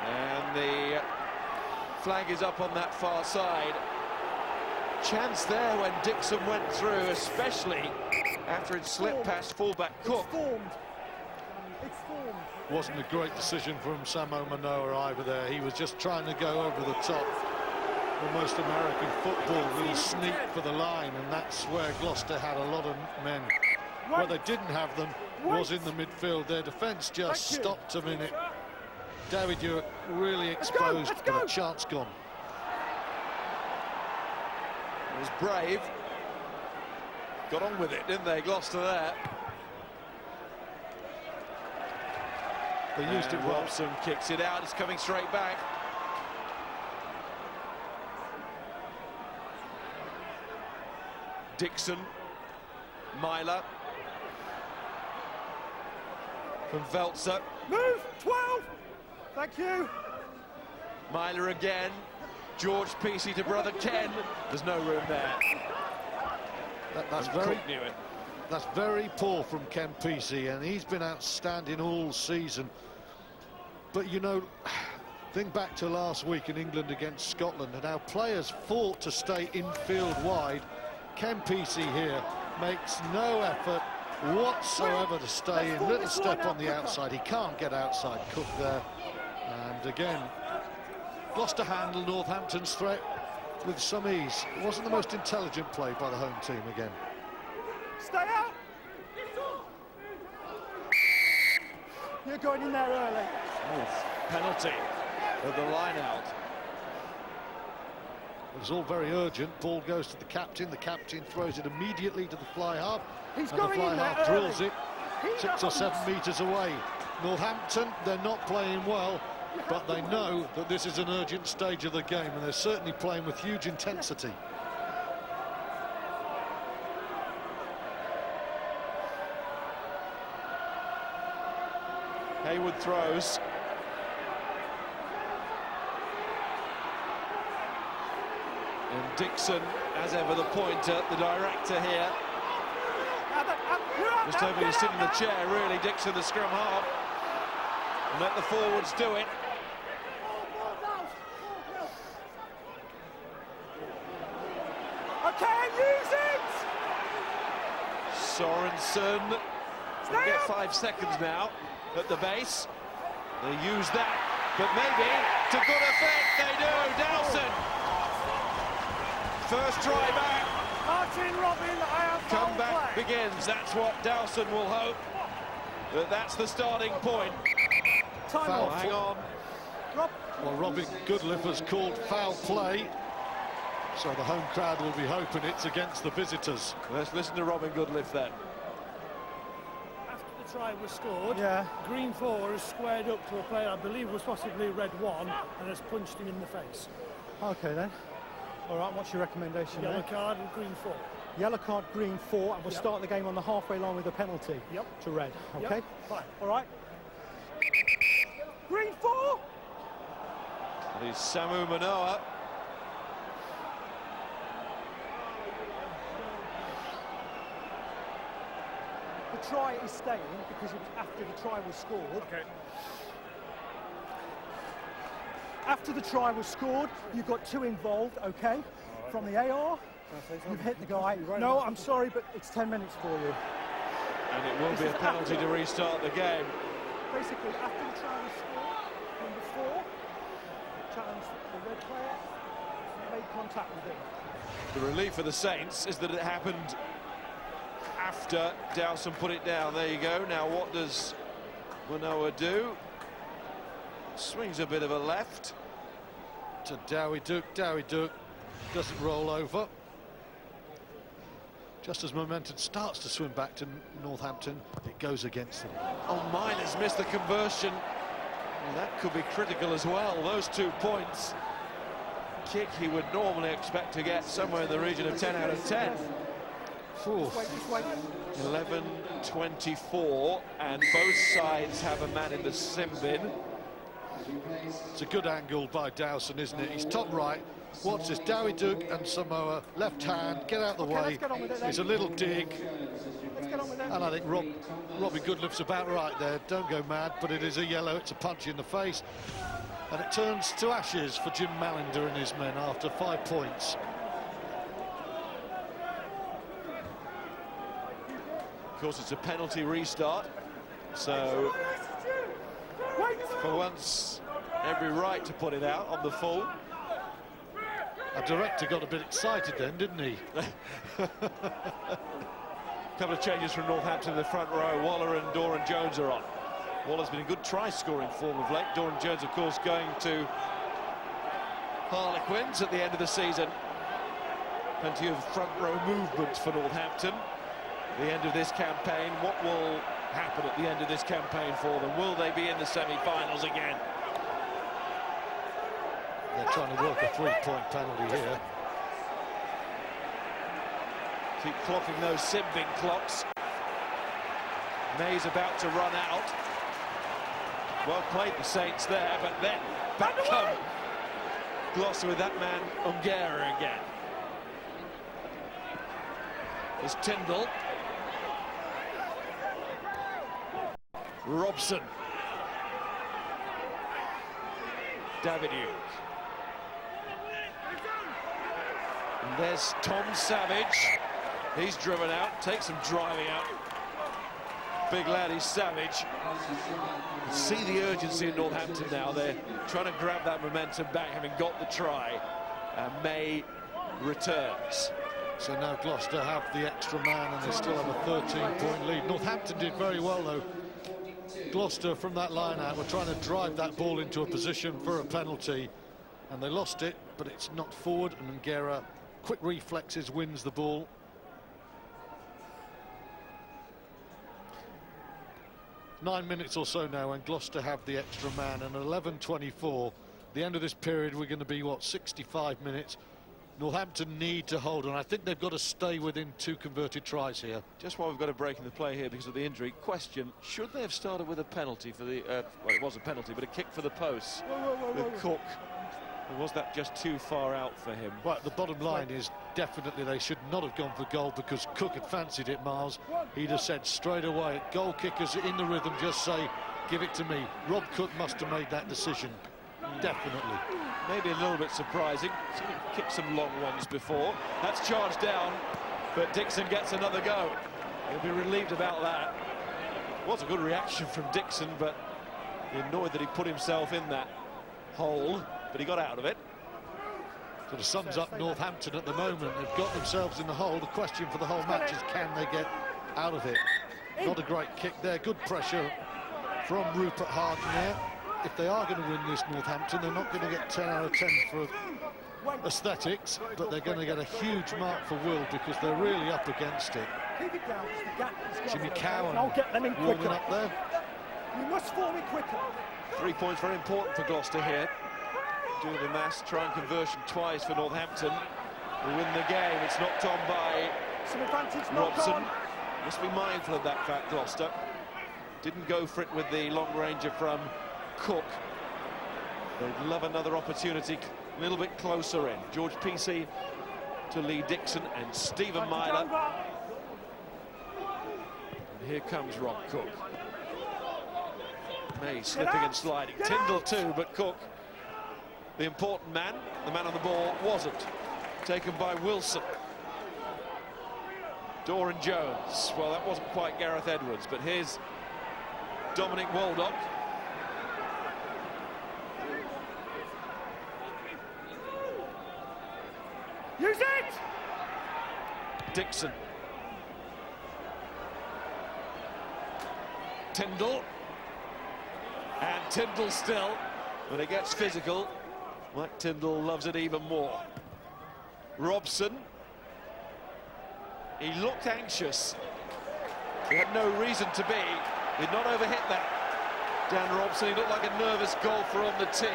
And the flag is up on that far side. Chance there when Dixon went through, especially after it slipped past fullback Cook. It's formed. Wasn't a great decision from Samo Manoa either there. He was just trying to go over the top. Almost American football, little sneak for the line, and that's where Gloucester had a lot of men. Where they didn't have them was in the midfield. Their defence just stopped a minute. Daviduc really exposed, but a chance gone. It was brave. Got on with it, didn't they, Gloucester there? They used it well. Robson kicks it out, it's coming straight back. Dixon, Myler. From Veltzer. Move, 12. Thank you. Myler again. George Peacey to brother Ken. There's no room there. That's very poor from Ken Peacey, and he's been outstanding all season. But you know, Think back to last week in England against Scotland and how players fought to stay infield wide. Ken Pesey here makes no effort whatsoever to stay in. Little step on the outside. He can't get outside. Cook there. And again, Gloucester handled Northampton's threat with some ease. It wasn't the most intelligent play by the home team again. Stay out! You're going in there early. Penalty at the line out. It was all very urgent. Ball goes to the captain throws it immediately to the fly half. He's and the going fly in there half early. drills it 6 or 7 metres away. Northampton, they're not playing well, but they know that this is an urgent stage of the game, and they're certainly playing with huge intensity. Haywood throws. And Dixon, as ever, the pointer, the director here. Just hoping to sit in the chair, really, Dixon, the scrum half. And let the forwards do it. Okay, use it! Sorensen will get 5 seconds now at the base. They use that, but maybe to good effect. They do. Dowson. First try back. Martin, Robin, I have Comeback begins. That's what Dowson will hope. That's the starting point. Time Foul. off. Hang on. Well, Robin Goodliff has called foul play, so the home crowd will be hoping it's against the visitors. Let's listen to Robin Goodliff then. After the try was scored, Yeah. green 4 has squared up to a player I believe was possibly red 1 and has punched him in the face. Okay then. All right, what's your recommendation Yellow then? card and green 4. Yellow card, green 4, and we'll Yep. start the game on the halfway line with a penalty. Yep. To red, okay? Yep. Fine. All right. Green 4! And it's Samu Manoa. The try is staying because it was after the try was scored. Okay. After the try was scored, you've got 2 involved, okay? From the AR, you've hit the guy. No, I'm sorry, but it's 10 minutes for you. And it will be a penalty to restart the game. Basically, after the try was scored, number 4 challenged the red player, made contact with him. The relief for the Saints is that it happened after Dowson put it down. There you go. Now what does Manoa do? Swings a bit of a left. To Dowie Duke. Dowie Duke doesn't roll over. Just as momentum starts to swim back to Northampton, it goes against them. Oh, Miner's missed the conversion. Well, that could be critical as well. Those 2 points. Kick he would normally expect to get somewhere in the region of 10 out of 10. Ooh. 11-24, and both sides have a man in the sin bin. It's a good angle by Dowson, isn't it? He's top right. Watch this, Dowie Duke and Samoa, left hand, get out the way. let's get on with it then. There's a little dig, Let's get on with it. and I think Robbie Goodliff's about right there. Don't go mad, but it is a yellow, it's a punch in the face. And it turns to ashes for Jim Mallender and his men after 5 points. Of course, it's a penalty restart, so for once, every right to put it out on the full. Our director got a bit excited then, didn't he? A couple of changes from Northampton in the front row. Waller and Doran Jones are on. Waller's been in good try-scoring form of late. Doran Jones, of course, going to Harlequins at the end of the season. Plenty of front row movement for Northampton. The end of this campaign. What will happen at the end of this campaign for them? Will they be in the semi-finals again? They're trying to work a 3-point penalty here. Keep clocking those Simbing clocks. May's about to run out. Well played, the Saints there, but then back come Glos with that man Ungera again. There's Tyndall. Robson. Davidiuk. And there's Tom Savage. He's driven out, takes some driving out. Big lad, he's Savage. See the urgency in Northampton now. They're trying to grab that momentum back, having got the try. And May returns. So now Gloucester have the extra man and they still have a 13-point lead. Northampton did very well, though. Gloucester, from that line-out, were trying to drive that ball into a position for a penalty. And they lost it, but it's knocked forward, and Nguera, quick reflexes, wins the ball. 9 minutes or so now, and Gloucester have the extra man, and 11:24. The end of this period, we're going to be, what, 65 minutes. Northampton need to hold on. I think they've got to stay within 2 converted tries here. Just while we've got a break in the play here because of the injury, question, should they have started with a penalty for the, well, it was a penalty, but a kick for the post with Cook? Or was that just too far out for him? Well, the bottom line is definitely they should not have gone for goal, because Cook had fancied it, Miles. He'd have said straight away, goal kickers in the rhythm, just say, give it to me. Rob Cook must have made that decision. Definitely. Maybe a little bit surprising. He's kicked some long ones before. That's charged down, but Dixon gets another go. He'll be relieved about that. It was a good reaction from Dixon, but he's annoyed that he put himself in that hole, but he got out of it. Sort of sums up Northampton at the moment. They've got themselves in the hole. The question for the whole match is, can they get out of it? Not a great kick there. Good pressure from Rupert Harden there. If they are going to win this, Northampton, they're not going to get 10 out of 10 for aesthetics, but they're going to get a huge mark for will, because they're really up against it. Jimmy Cowan warming up there. You must form it quicker. 3 points very important for Gloucester here. Do the mass, try and conversion twice for Northampton. They win the game. It's knocked on by Robson. Must be mindful of that fact, Gloucester. Didn't go for it with the long ranger from Cook. They'd love another opportunity a little bit closer in. George Peacey to Lee Dixon and Stephen Myler. And here comes Rob Cook. May slipping and sliding. Tyndall too, but Cook, the important man, the man on the ball, wasn't. Taken by Wilson. Doran Jones. Well, that wasn't quite Gareth Edwards, but here's Dominic Waldock. Use it! Dixon. Tyndall. And Tyndall still. When it gets physical, Mike Tyndall loves it even more. Robson. He looked anxious. He had no reason to be. Did not overhit that. Dan Robson, he looked like a nervous golfer on the tee.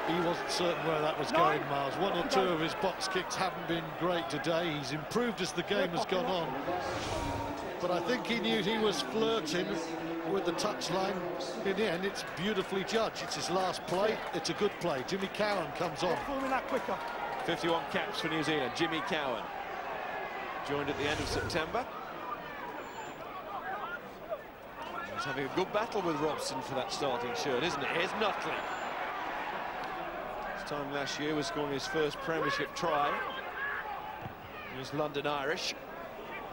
He wasn't certain where that was going, Miles. 1 or 2 of his box kicks haven't been great today. He's improved as the game has gone on. But I think he knew he was flirting with the touchline. In the end, it's beautifully judged. It's his last play. It's a good play. Jimmy Cowan comes on. 51 caps for New Zealand. Jimmy Cowan joined at the end of September. He's having a good battle with Robson for that starting shirt, isn't it? Here's Nutley. This time last year was scoring his first Premiership try. He was London Irish.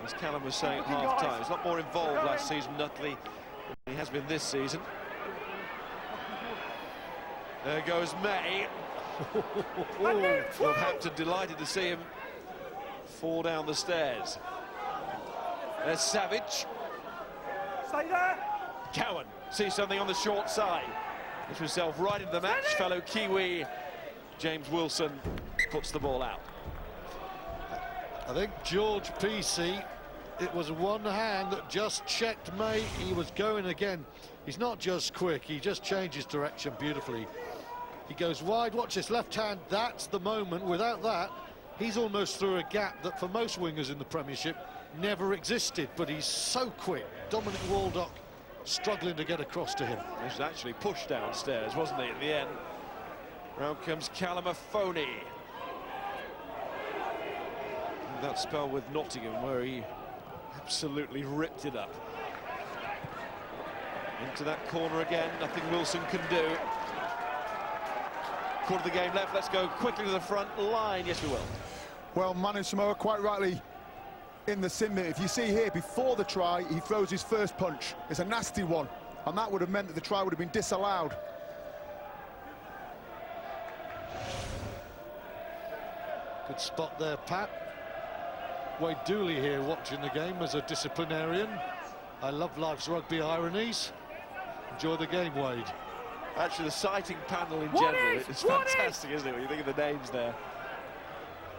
As Callum was saying at half-time, he's a lot more involved last season, Nutley, than he has been this season. There goes May. Northampton delighted to see him fall down the stairs. There's Savage. Stay there. Cowan sees something on the short side. Gets himself right into the match. Fellow Kiwi James Wilson puts the ball out. I think George Peacey, it was one hand that just checked May. He was going again. He's not just quick, he just changes direction beautifully. He goes wide, watch this left hand, that's the moment. Without that, he's almost through a gap that for most wingers in the Premiership never existed, but he's so quick. Dominic Waldock struggling to get across to him. This was actually pushed downstairs, wasn't he, at the end? Round comes Callum Afoni. That spell with Nottingham where he absolutely ripped it up. Into that corner again, nothing Wilson can do. quarter of the game left. Let's go quickly to the front line. Yes, we will. Well, Manu Samoa quite rightly in the sin bin. If you see here, before the try, he throws his first punch. It's a nasty one, and that would have meant that the try would have been disallowed. Good spot there, Pat. Wade Dooley here watching the game as a disciplinarian. I love life's rugby ironies. Enjoy the game, Wade. Actually, the sighting panel in general is fantastic, isn't it, when you think of the names there?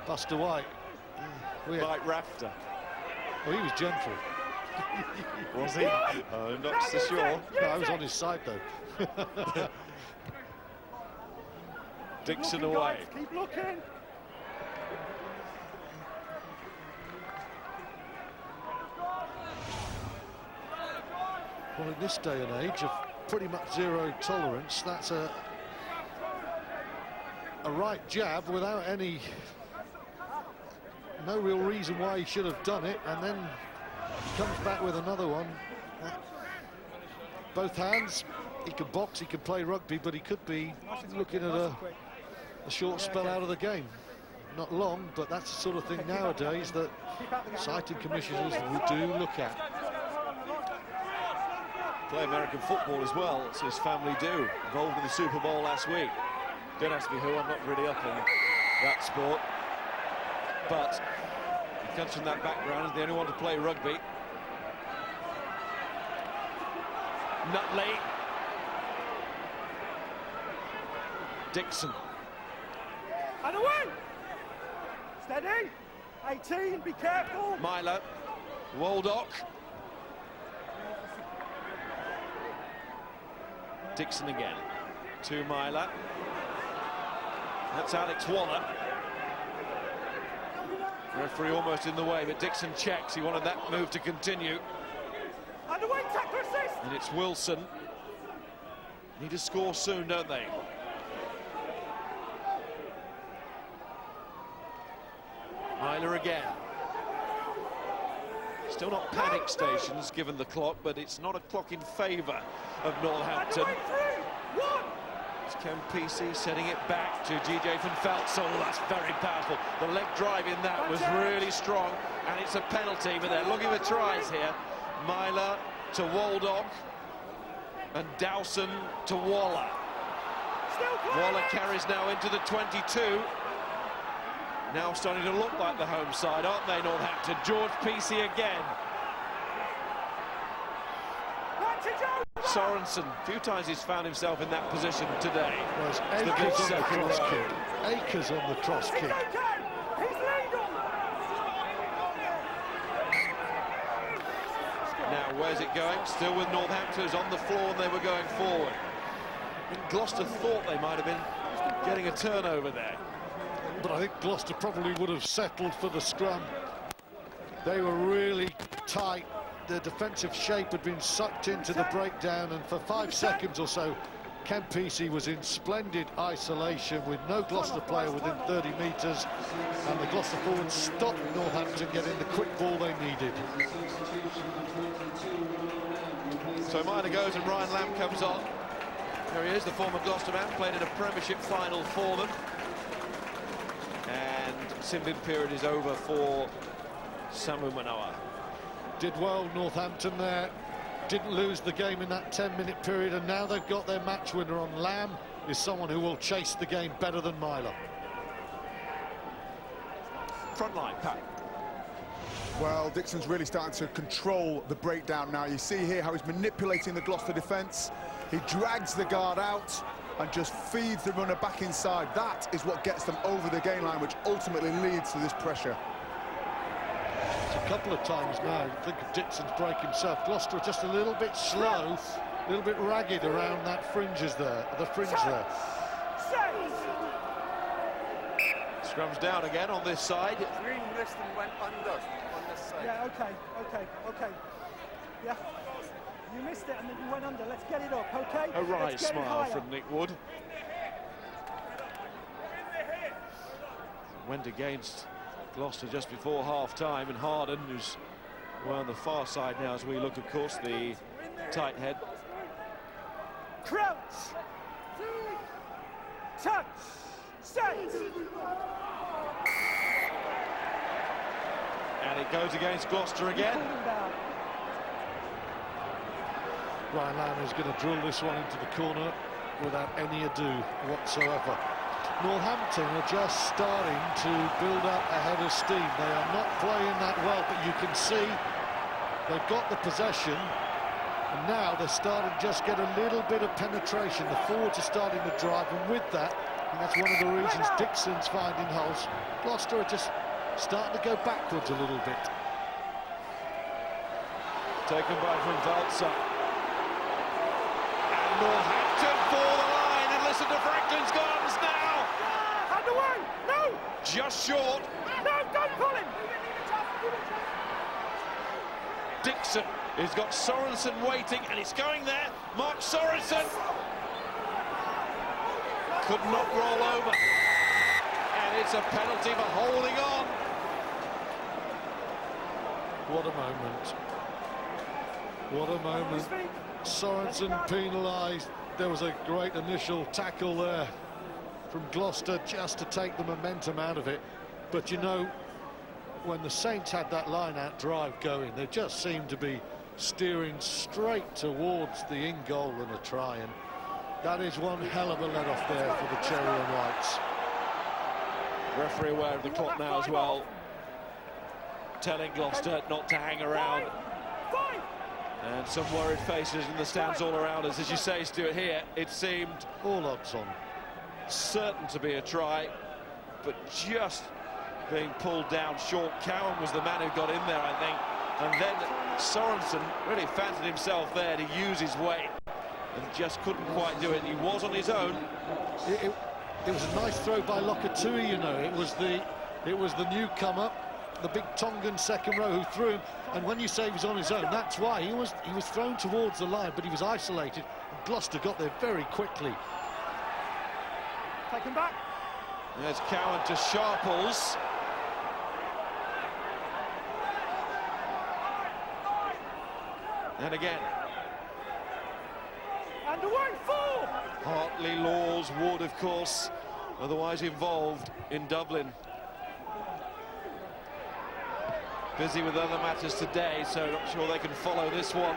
Buster White. Mike Rafter. Oh, he was gentle. Was he? I'm not so sure. No, I was on his side, though. Dixon away. Keep looking. Well, in this day and age of pretty much zero tolerance, that's a right jab without no real reason why he should have done it, and then he comes back with another one. Both hands. He can box, he can play rugby, but he could be looking at a short spell out of the game. Not long, but that's the sort of thing nowadays that sighting commissioners do look at. Play American football as well, as his family do. Involved in the Super Bowl last week. Don't ask me who, I'm not really up on that sport. But he comes from that background, the only one to play rugby. Nutley. Dixon. And away! Steady! 18, be careful! Myler. Waldock. Dixon again. To Myler. That's Alex Waller. Referee almost in the way, but Dixon checks. He wanted that move to continue. Underway, tackle assist! And it's Wilson. Need to score soon, don't they? Myler again. Still not panic stations given the clock, but it's not a clock in favour of Northampton. It's Campisi setting it back to GJ van Veldsel. Oh, that's very powerful. The leg drive in that was really strong, and it's a penalty, but they're looking for tries here. Myler to Waldock, and Dowson to Waller. Waller carries now into the 22. Now starting to look like the home side, aren't they, Northampton? George Peacey again. Sorensen, a few times he's found himself in that position today. There's acres on the cross kick. Acres on the cross kick. Now, where's it going? Still with Northampton, who's on the floor, and they were going forward. I think Gloucester thought they might have been getting a turnover there. But I think Gloucester probably would have settled for the scrum. They were really tight. The defensive shape had been sucked into the breakdown, and for 5 seconds or so, Campisi was in splendid isolation with no Gloucester player within 30 metres, and the Gloucester forwards stopped Northampton getting the quick ball they needed. So Myler goes and Ryan Lamb comes on. There he is, the former Gloucester man, played in a Premiership final for them. And sin-bin period is over for Samu Manoa. Did well, Northampton there. Didn't lose the game in that 10-minute period, and now they've got their match winner on. Lamb is someone who will chase the game better than Myler. Front line, Pat. Well, Dixon's really starting to control the breakdown now. You see here how he's manipulating the Gloucester defence. He drags the guard out and just feeds the runner back inside. That is what gets them over the gain line, which ultimately leads to this pressure. It's a couple of times now. Think of Dixon's break himself. Gloucester just a little bit slow, a little bit ragged around that fringes there, the fringe there. Scrums down again on this side. Green wrist and went under on this side. Yeah, okay. Yeah. You missed it and then you went under. Let's get it up, okay? A wry smile from Nick Wood. Went against Gloucester just before half-time, and Harden, who's well on the far side now as we look, of course, the tight head. Crouch! touch, set. And it goes against Gloucester again. Ryan Lamb is going to drill this one into the corner without any ado whatsoever. Northampton are just starting to build up a head of steam. They are not playing that well, but you can see they've got the possession, and now they're starting to just get a little bit of penetration. The forwards are starting to drive, and with that, and that's one of the reasons Dixon's finding holes. Gloucester are just starting to go backwards a little bit. Taken by Van Valtzer. And Northampton for the line, and listen to Franklin's guns now. Underway, no! Just short. No, don't pull him! Dixon has got Sorensen waiting, and it's going there. Mark Sorensen could not roll over, and it's a penalty for holding on. What a moment. What a moment. Sorensen penalised. There was a great initial tackle there from Gloucester just to take the momentum out of it. But you know, when the Saints had that line-out drive going, they just seemed to be steering straight towards the in-goal and a try, and that is one hell of a let-off there for the Cherry and Whites. Referee aware of the clock now as well, telling Gloucester not to hang around. And some worried faces in the stands all around us. As you say, Stuart, here it seemed all odds on, certain to be a try, but just being pulled down short. Cowan was the man who got in there, I think, and then Sorensen really fancied himself there to use his weight and just couldn't quite do it. He was on his own. It was a nice throw by Lokatui, you know. It was the newcomer, the big Tongan second row, who threw him. And when you say he was on his own, that's why he was thrown towards the line, but he was isolated. Gloucester got there very quickly. Take him back. There's Cowan to Sharples. And again. And away, four! Hartley, Laws, Ward, of course, otherwise involved in Dublin. Busy with other matters today, so not sure they can follow this one.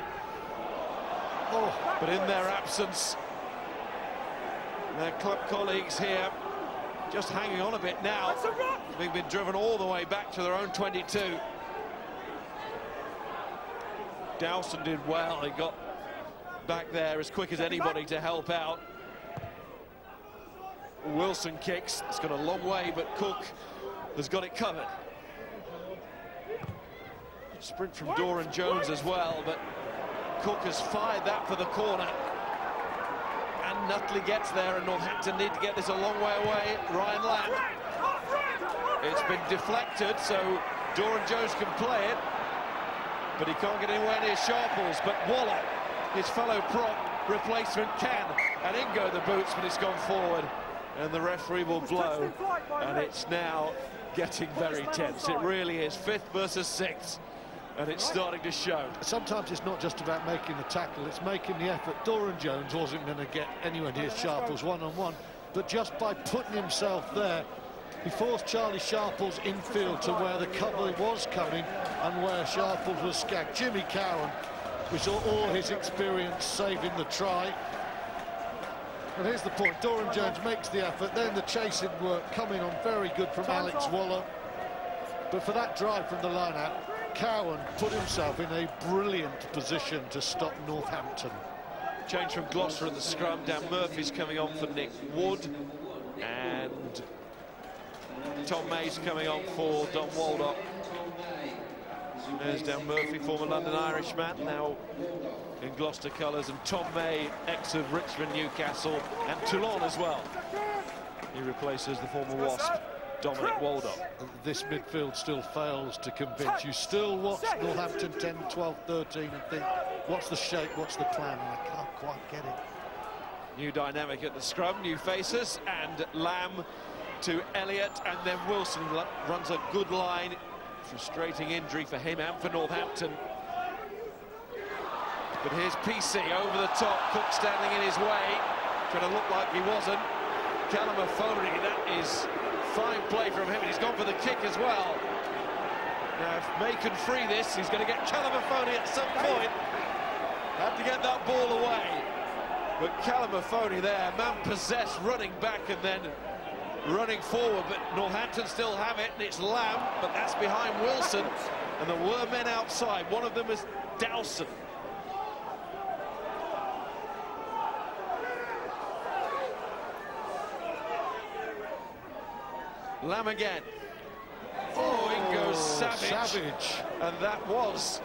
Oh, but in their absence, their club colleagues here just hanging on a bit now. They've been driven all the way back to their own 22. Dowson did well. He got back there as quick as anybody to help out. Wilson kicks. It's got a long way, but Cook has got it covered. Sprint from Doran Jones as well, but Cook has fired that for the corner. And Nutley gets there, and Northampton need to get this a long way away. Ryan Lamb. It's been deflected, so Doran Jones can play it, but he can't get anywhere near Sharples. But Waller, his fellow prop replacement, can. And in go the boots, but it's gone forward. And the referee will blow. And it's now getting very tense. It really is. 5th versus 6th. And it's starting to show. Sometimes it's not just about making the tackle, it's making the effort. Doran Jones wasn't going to get anywhere near Sharples one-on-one, but just by putting himself there, he forced Charlie Sharples infield to where the cover was coming and where Sharples was skagged. Jimmy Cowan, we saw all his experience saving the try. And here's the point, Doran Jones makes the effort, then the chasing work coming on very good from Alex Waller. But for that drive from the line-out, Cowan put himself in a brilliant position to stop Northampton. Change from Gloucester at the scrum. Dan Murphy's coming on for Nick Wood, and Tom May's coming on for Don Waldock. There's Dan Murphy, former London Irishman, now in Gloucester colours, and Tom May, ex of Richmond, Newcastle, and Toulon as well. He replaces the former Wasp, Dominic Waldock. This midfield still fails to convince. You still watch Northampton 10, 12, 13 and think, what's the shape, what's the plan? And I can't quite get it. New dynamic at the scrum, new faces, and Lamb to Elliott, and then Wilson runs a good line. Frustrating injury for him and for Northampton. But here's PC over the top, Cook standing in his way, trying to look like he wasn't. Callum Foley, that is fine play from him, and he's gone for the kick as well. Now, if May can free this, he's going to get Callum Foley at some point. Had to get that ball away. But Callum Foley there, man possessed, running back and then running forward, but Northampton still have it, and it's Lamb, but that's behind Wilson, and there were men outside. One of them was Dowson. Lamb again. Oh, in goes Savage. And that was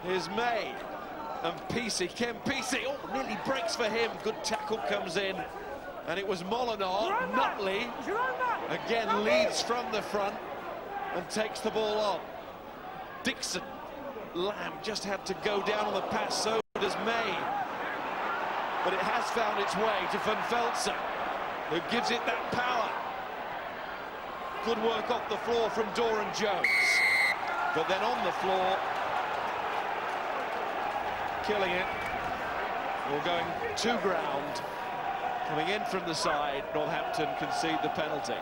his May. And Peacey, Ken Peacey, oh, nearly breaks for him. Good tackle comes in. And it was Molinar. Nutley again leads from the front and takes the ball on. Dixon. Lamb just had to go down on the pass, so does May. But it has found its way to Van Veltzer, who gives it that power. Good work off the floor from Doran Jones. But then on the floor, killing it, or going to ground. Coming in from the side, Northampton concede the penalty.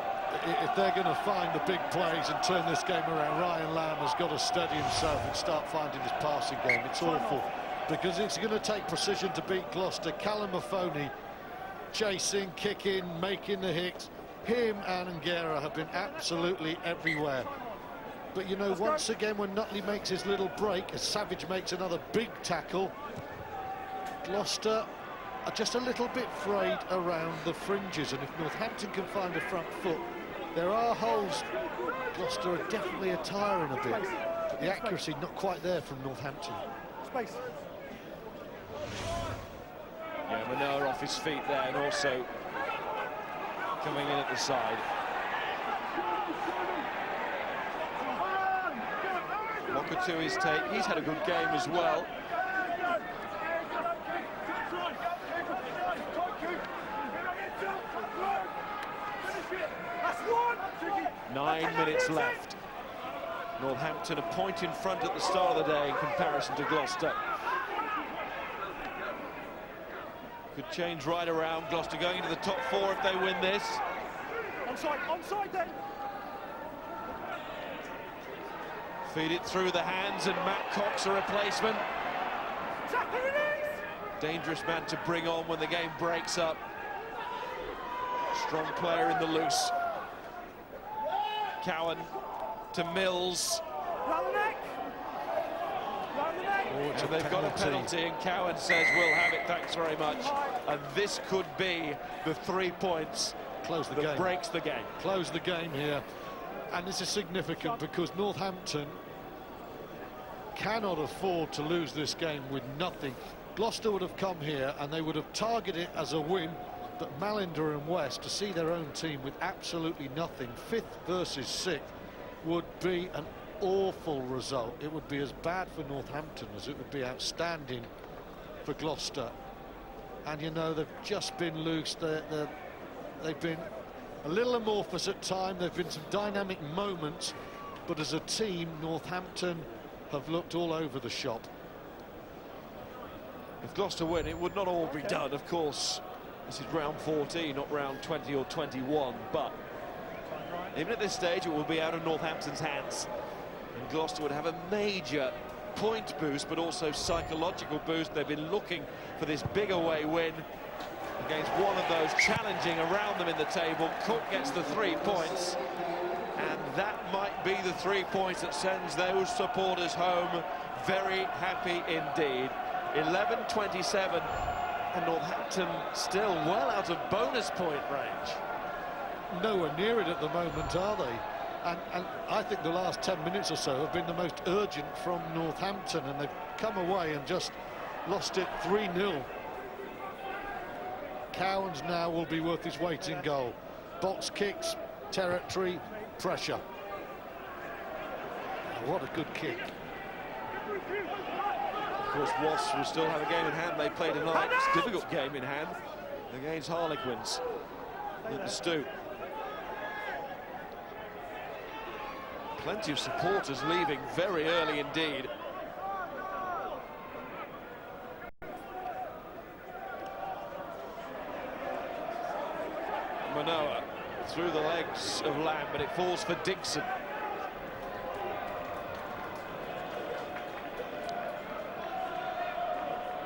If they're going to find the big plays and turn this game around, Ryan Lamb has got to steady himself and start finding his passing game. It's awful, because it's going to take precision to beat Gloucester. Callum Mahoney chasing, kicking, making the hits. Him and Angera have been absolutely everywhere. But, you know, once again, when Nutley makes his little break, as Savage makes another big tackle, Gloucester are just a little bit frayed around the fringes, and if Northampton can find a front foot, there are holes. Gloucester are definitely a tiring a bit, but the accuracy not quite there from Northampton. Space. Yeah, Manoa off his feet there, and also coming in at the side. Mokatui's take, he's had a good game as well. Nine minutes left. Northampton a point in front at the start of the day in comparison to Gloucester. Could change right around. Gloucester going into the top four if they win this. Onside then. Feed it through the hands, and Matt Cox a replacement. Dangerous man to bring on when the game breaks up. Strong player in the loose. Cowan to Mills. Round the neck. Oh, and they've got a penalty, and Cowan says, we'll have it, thanks very much. And this could be the 3 points that breaks the game. Close the game here. And this is significant because Northampton cannot afford to lose this game with nothing. Gloucester would have come here and they would have targeted it as a win, but Mallinder and West, to see their own team with absolutely nothing, 5th versus 6th, would be an awful result. It would be as bad for Northampton as it would be outstanding for Gloucester. And you know, they've just been loose. They've been a little amorphous at time. There have been some dynamic moments, but as a team, Northampton have looked all over the shop. If Gloucester win, it would not all be done, of course. This is round 14, not round 20 or 21, but even at this stage, it will be out of Northampton's hands. And Gloucester would have a major point boost, but also psychological boost. They've been looking for this big away win against one of those challenging around them in the table. Cook gets the 3 points, and that might be the 3 points that sends those supporters home very happy indeed. 11:27, and Northampton still well out of bonus point range. Nowhere near it at the moment, are they? And I think the last 10 minutes or so have been the most urgent from Northampton, and they've come away and just lost it 3-0. Cowans now will be worth his weight in goal. Box kicks, territory, pressure. What a good kick. Of course, Wasps will still have a game in hand. They play tonight. It's a difficult game in hand against Harlequins at the Stoop. Plenty of supporters leaving very early indeed. through the legs of Lamb, but it falls for Dixon.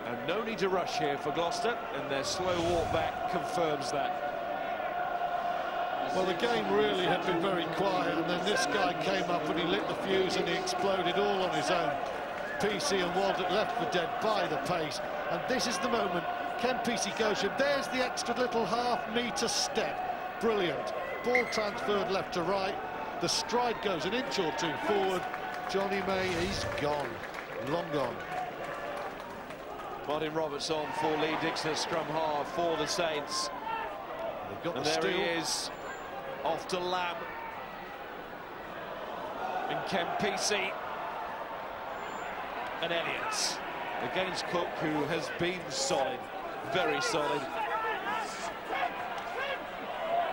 And no need to rush here for Gloucester, and their slow walk back confirms that. Well, the game really had been very quiet, and then this guy came up and he lit the fuse and he exploded all on his own. PC and Walden left for dead by the pace, and this is the moment. Ken PC goes for him. There's the extra little half-metre step. Brilliant. Ball transferred left to right. The stride goes an inch or two forward. Johnny May, he's gone. Long gone. Martin Roberts on for Lee Dixon at scrum half for the Saints. They've got And the there steal. he is, off to Lamb. And Ken PC. And Elliott against Cook, who has been solid, very solid.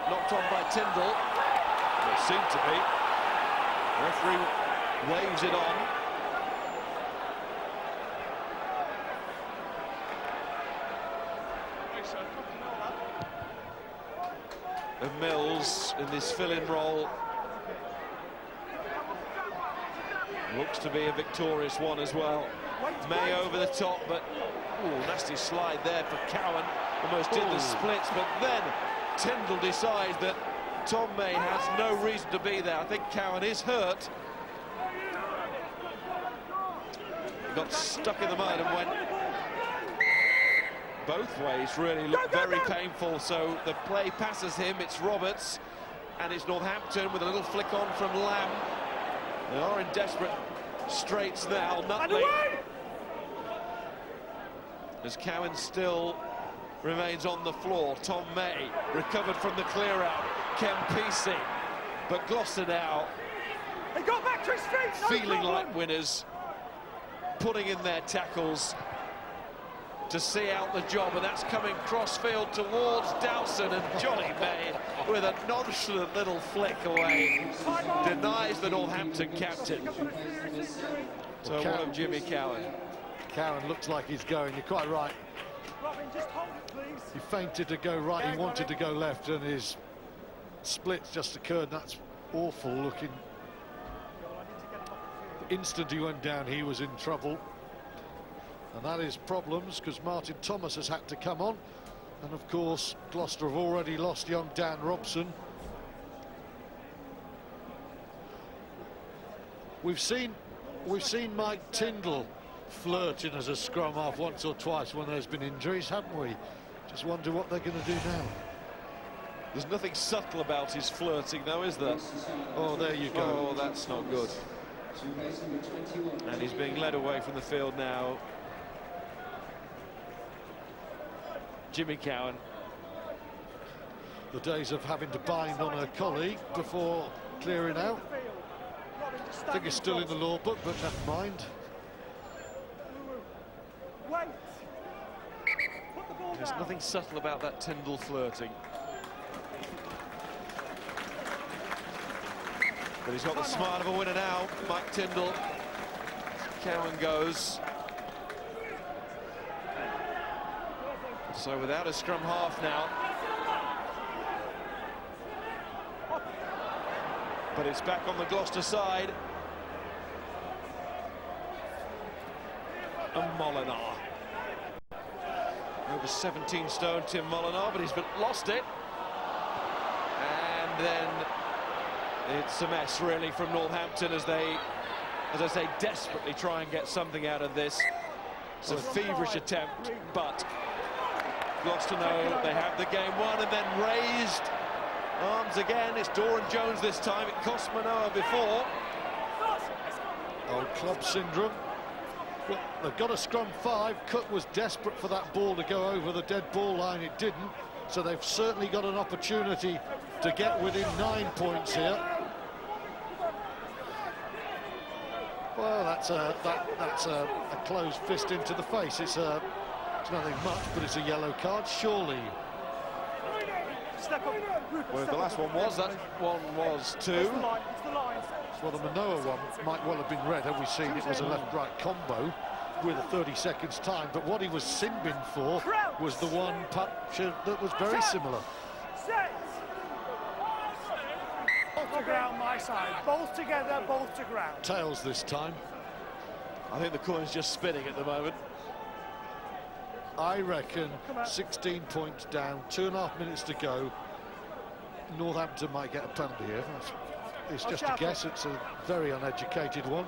Knocked on by Tyndall. It seemed to be. Referee waves it on. And Mills in this fill-in role looks to be a victorious one as well. May over the top, but nasty slide there for Cowan. Almost did the splits, but then Tyndall decides that Tom May has no reason to be there. I think Cowan is hurt. He got stuck in the mud and went both ways, really looked very painful. So the play passes him. It's Roberts, and it's Northampton with a little flick on from Lamb. They are in desperate straits now. Nutley, as Cowan still remains on the floor. Tom May recovered from the clear out. Ken PC, but Gloucester now He got back to his feet. No feeling problem. like winners, putting in their tackles to see out the job, and that's coming cross-field towards Dowson, and Johnny May with a nonchalant little flick away denies the Northampton captain. So one of Jimmy Cowan. Cowan looks like he's going. You're quite right. Robin, just hold it, please. He fainted to go right, he wanted to go left, and his splits just occurred. That's awful looking. The instant he went down, he was in trouble. And that is problems, because Martin Thomas has had to come on. And of course, Gloucester have already lost young Dan Robson. We've seen Mike Tyndall flirting as a scrum half once or twice when there's been injuries, haven't we? Just wonder what they're going to do now. There's nothing subtle about his flirting, though, is there? Oh, there you go. Oh, that's not good. And he's being led away from the field now. Jimmy Cowan. The days of having to bind on a colleague before clearing out. I think it's still in the law book, but never mind. Wait. Put the ball There's down. nothing subtle about that Tyndall flirting. But he's got the smile of a winner now, Mike Tyndall. Cowan goes. So without a scrum half now. But it's back on the Gloucester side. And Molinar. Over 17 stone, Tim Molinar, but he's lost it. And then it's a mess, really, from Northampton as they, as I say, desperately try and get something out of this. It's a feverish attempt, but Gloucester know they have the game won, and then raised arms again. It's Doran Jones this time. It cost Manoa before. Old club syndrome. Well, they've got a scrum 5. Cook was desperate for that ball to go over the dead ball line. It didn't. So they've certainly got an opportunity to get within 9 points here. Well, that's a closed fist into the face. It's nothing much, but it's a yellow card, surely. Step up. Well, the last one was, that one was 2. It's the line. It's the line. Well, the Manoa one might well have been red, have we seen? It was a left-right combo with a 30 seconds time, but what he was sin-bin for was the one punch that was very similar. Set. to ground, my side. Both together, both to ground. Tails this time. I think the coin's just spinning at the moment. I reckon 16 points down, 2.5 minutes to go. Northampton might get a penalty here. It's just a guess. It's a very uneducated one.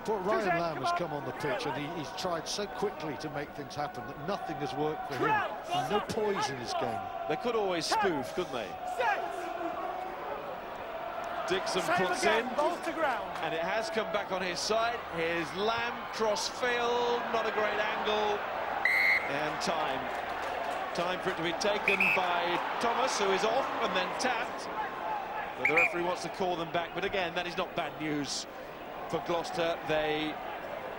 But Ryan Lamb has come on the pitch and he's tried so quickly to make things happen that nothing has worked for him. No poise in his game. They could always spoof, couldn't they? Dixon puts in, both to ground. and it has come back on his side. Here's Lamb, cross field, not a great angle, and time for it to be taken by Thomas, who is off and then tapped. But the referee wants to call them back, but again, that is not bad news for Gloucester. They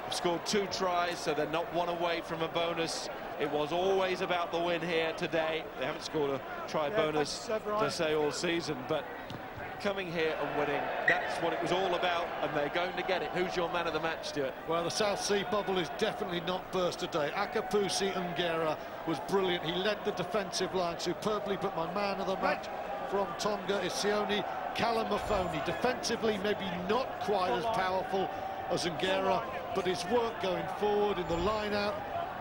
have scored 2 tries, so they're not 1 away from a bonus. It was always about the win here today. They haven't scored a try bonus to say all season, but coming here and winning, that's what it was all about, and they're going to get it. Who's your man of the match, Stuart? Well, the South Sea bubble is definitely not burst today. Akapusi Ungera was brilliant. He led the defensive line superbly, but my man of the match from Tonga is Sione Kalamafoni. Defensively, maybe not quite as powerful as Ungera, but his work going forward in the line-out,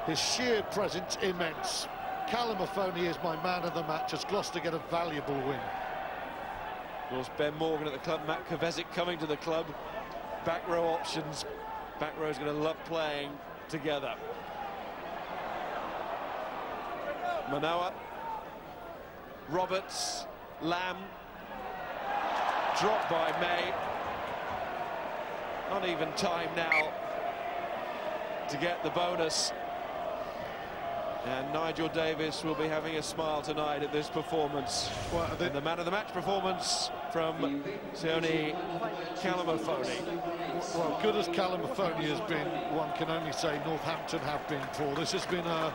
his sheer presence immense. Kalamafoni is my man of the match as Gloucester get a valuable win. Of course, Ben Morgan at the club, Matt Kovacic coming to the club. Back row options. Back row's going to love playing together. Manoa, Roberts, Lamb, dropped by May. Uneven time now to get the bonus. And Nigel Davis will be having a smile tonight at this performance. Well, and the man of the match performance from Sione Kalamafoni. Well, good as Kalamafoni has been, one can only say Northampton have been poor. This has been a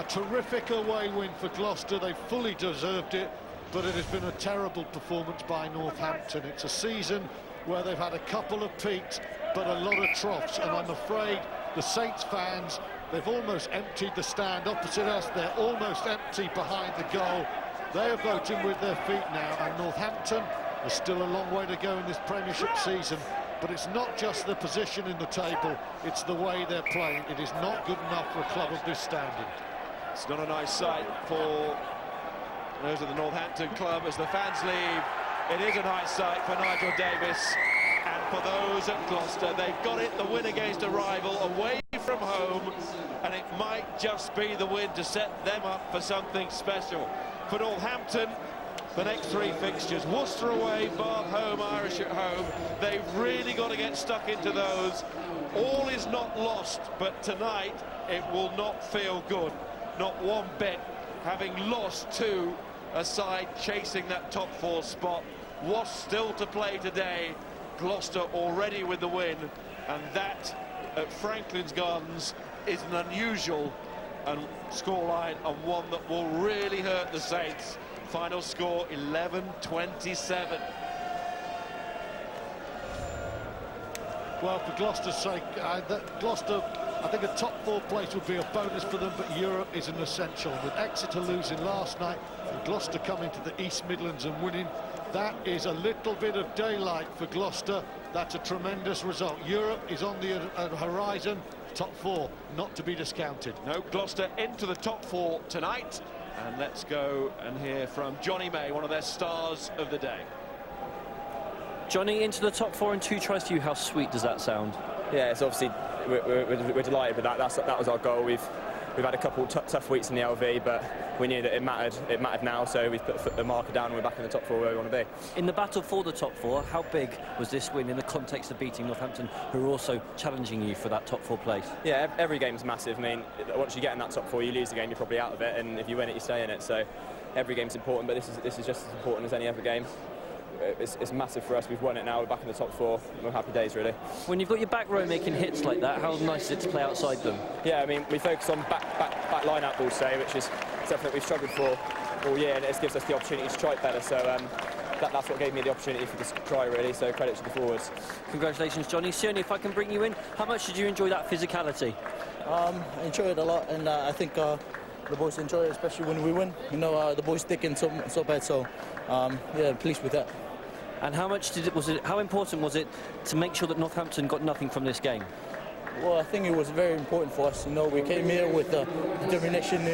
terrific away win for Gloucester. They fully deserved it, but it has been a terrible performance by Northampton. It's a season where they've had a couple of peaks, but a lot of troughs, and I'm afraid the Saints fans, they've almost emptied the stand opposite us. They're almost empty behind the goal. They are voting with their feet now, and Northampton, there's still a long way to go in this Premiership season, but it's not just the position in the table, it's the way they're playing. It is not good enough for a club of this standing. It's not a nice sight for those of the Northampton club as the fans leave. It is a nice sight for Nigel Davis, and for those at Gloucester. They've got it, the win against a rival away from home, and it might just be the win to set them up for something special. For Northampton, the next 3 fixtures, Worcester away, Bath home, Irish at home. They've really got to get stuck into those. All is not lost, but tonight it will not feel good, not one bit, having lost to a side chasing that top 4 spot. Wasps still to play today, Gloucester already with the win, and that at Franklin's Gardens is an unusual scoreline and one that will really hurt the Saints. Final score 11-27. Well, for Gloucester's sake, Gloucester, I think a top 4 place would be a bonus for them, but Europe is an essential. With Exeter losing last night and Gloucester coming to the East Midlands and winning, that is a little bit of daylight for Gloucester. That's a tremendous result. Europe is on the horizon. Top 4 not to be discounted. No, Gloucester into the top 4 tonight. And let's go and hear from Johnny May, one of their stars of the day. Johnny, into the top 4 and 2 tries to you. How sweet does that sound? Yeah, it's obviously we're delighted with that. That was our goal. We've had a couple tough weeks in the LV, but we knew that it mattered. It mattered now, so we've put the marker down and we're back in the top 4 where we want to be. In the battle for the top 4, how big was this win in the context of beating Northampton, who are also challenging you for that top 4 place? Yeah, every game's massive. I mean, once you get in that top 4, you lose the game, you're probably out of it, and if you win it, you stay in it. So every game's important, but this is just as important as any other game. It's massive for us. We've won it now. We're back in the top 4. We're happy days, really. When you've got your back row making hits like that, how nice is it to play outside them? Yeah, I mean, we focus on back line-out balls today, which is something that we've struggled for all year, and it gives us the opportunity to strike better. So that's what gave me the opportunity for this try, really. So credit to the forwards. Congratulations, Johnny. Sione, if I can bring you in, how much did you enjoy that physicality? I enjoyed it a lot, and I think the boys enjoy it, especially when we win. You know, the boys sticking so bad, so yeah, pleased with that. And how important was it to make sure that Northampton got nothing from this game? Well, I think it was very important for us. You know, we came here with determination,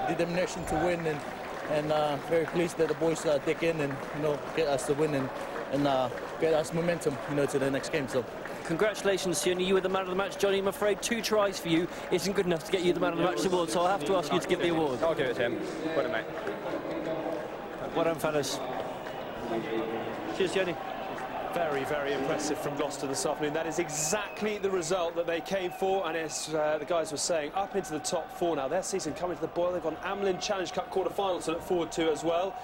determination to win, and very pleased that the boys dig in and get us the win and get us momentum, to the next game. So. Congratulations, Sione. You were the man of the match, Johnny. I'm afraid 2 tries for you isn't good enough to get you the man of the match award, so I'll have to ask you to give the award. I'll give it to him. Well done, mate. Well done, fellas. Cheers, Sione. Very, very impressive from Gloucester this afternoon. That is exactly the result that they came for, and as the guys were saying, up into the top 4 now. Their season coming to the boil. They've got an Amlin Challenge Cup quarter-final to look forward to as well.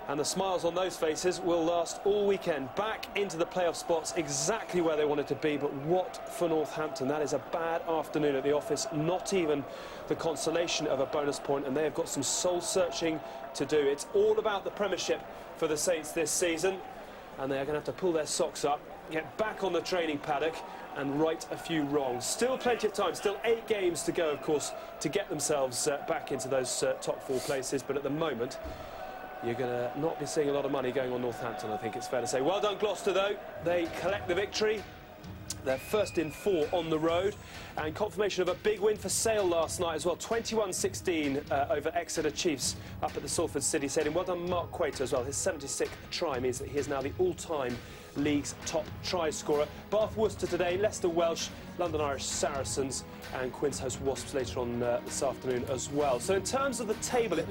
And the smiles on those faces will last all weekend. Back into the playoff spots, exactly where they wanted to be, but what for Northampton? That is a bad afternoon at the office, not even the consolation of a bonus point, and they have got some soul-searching to do. It's all about the Premiership for the Saints this season, and they are going to have to pull their socks up, get back on the training paddock and right a few wrongs. Still plenty of time, still 8 games to go, of course, to get themselves back into those top 4 places, but at the moment, you're going to not be seeing a lot of money going on Northampton, I think it's fair to say. Well done, Gloucester, though. They collect the victory. They're first in 4 on the road. And confirmation of a big win for Sale last night as well. 21-16 over Exeter Chiefs up at the Salford City Stadium. Well done, Mark Quater, as well. His 76th try means that he is now the all-time league's top try scorer. Bath Worcester today, Leicester Welsh, London Irish Saracens, and Quince host Wasps later on this afternoon as well. So in terms of the table...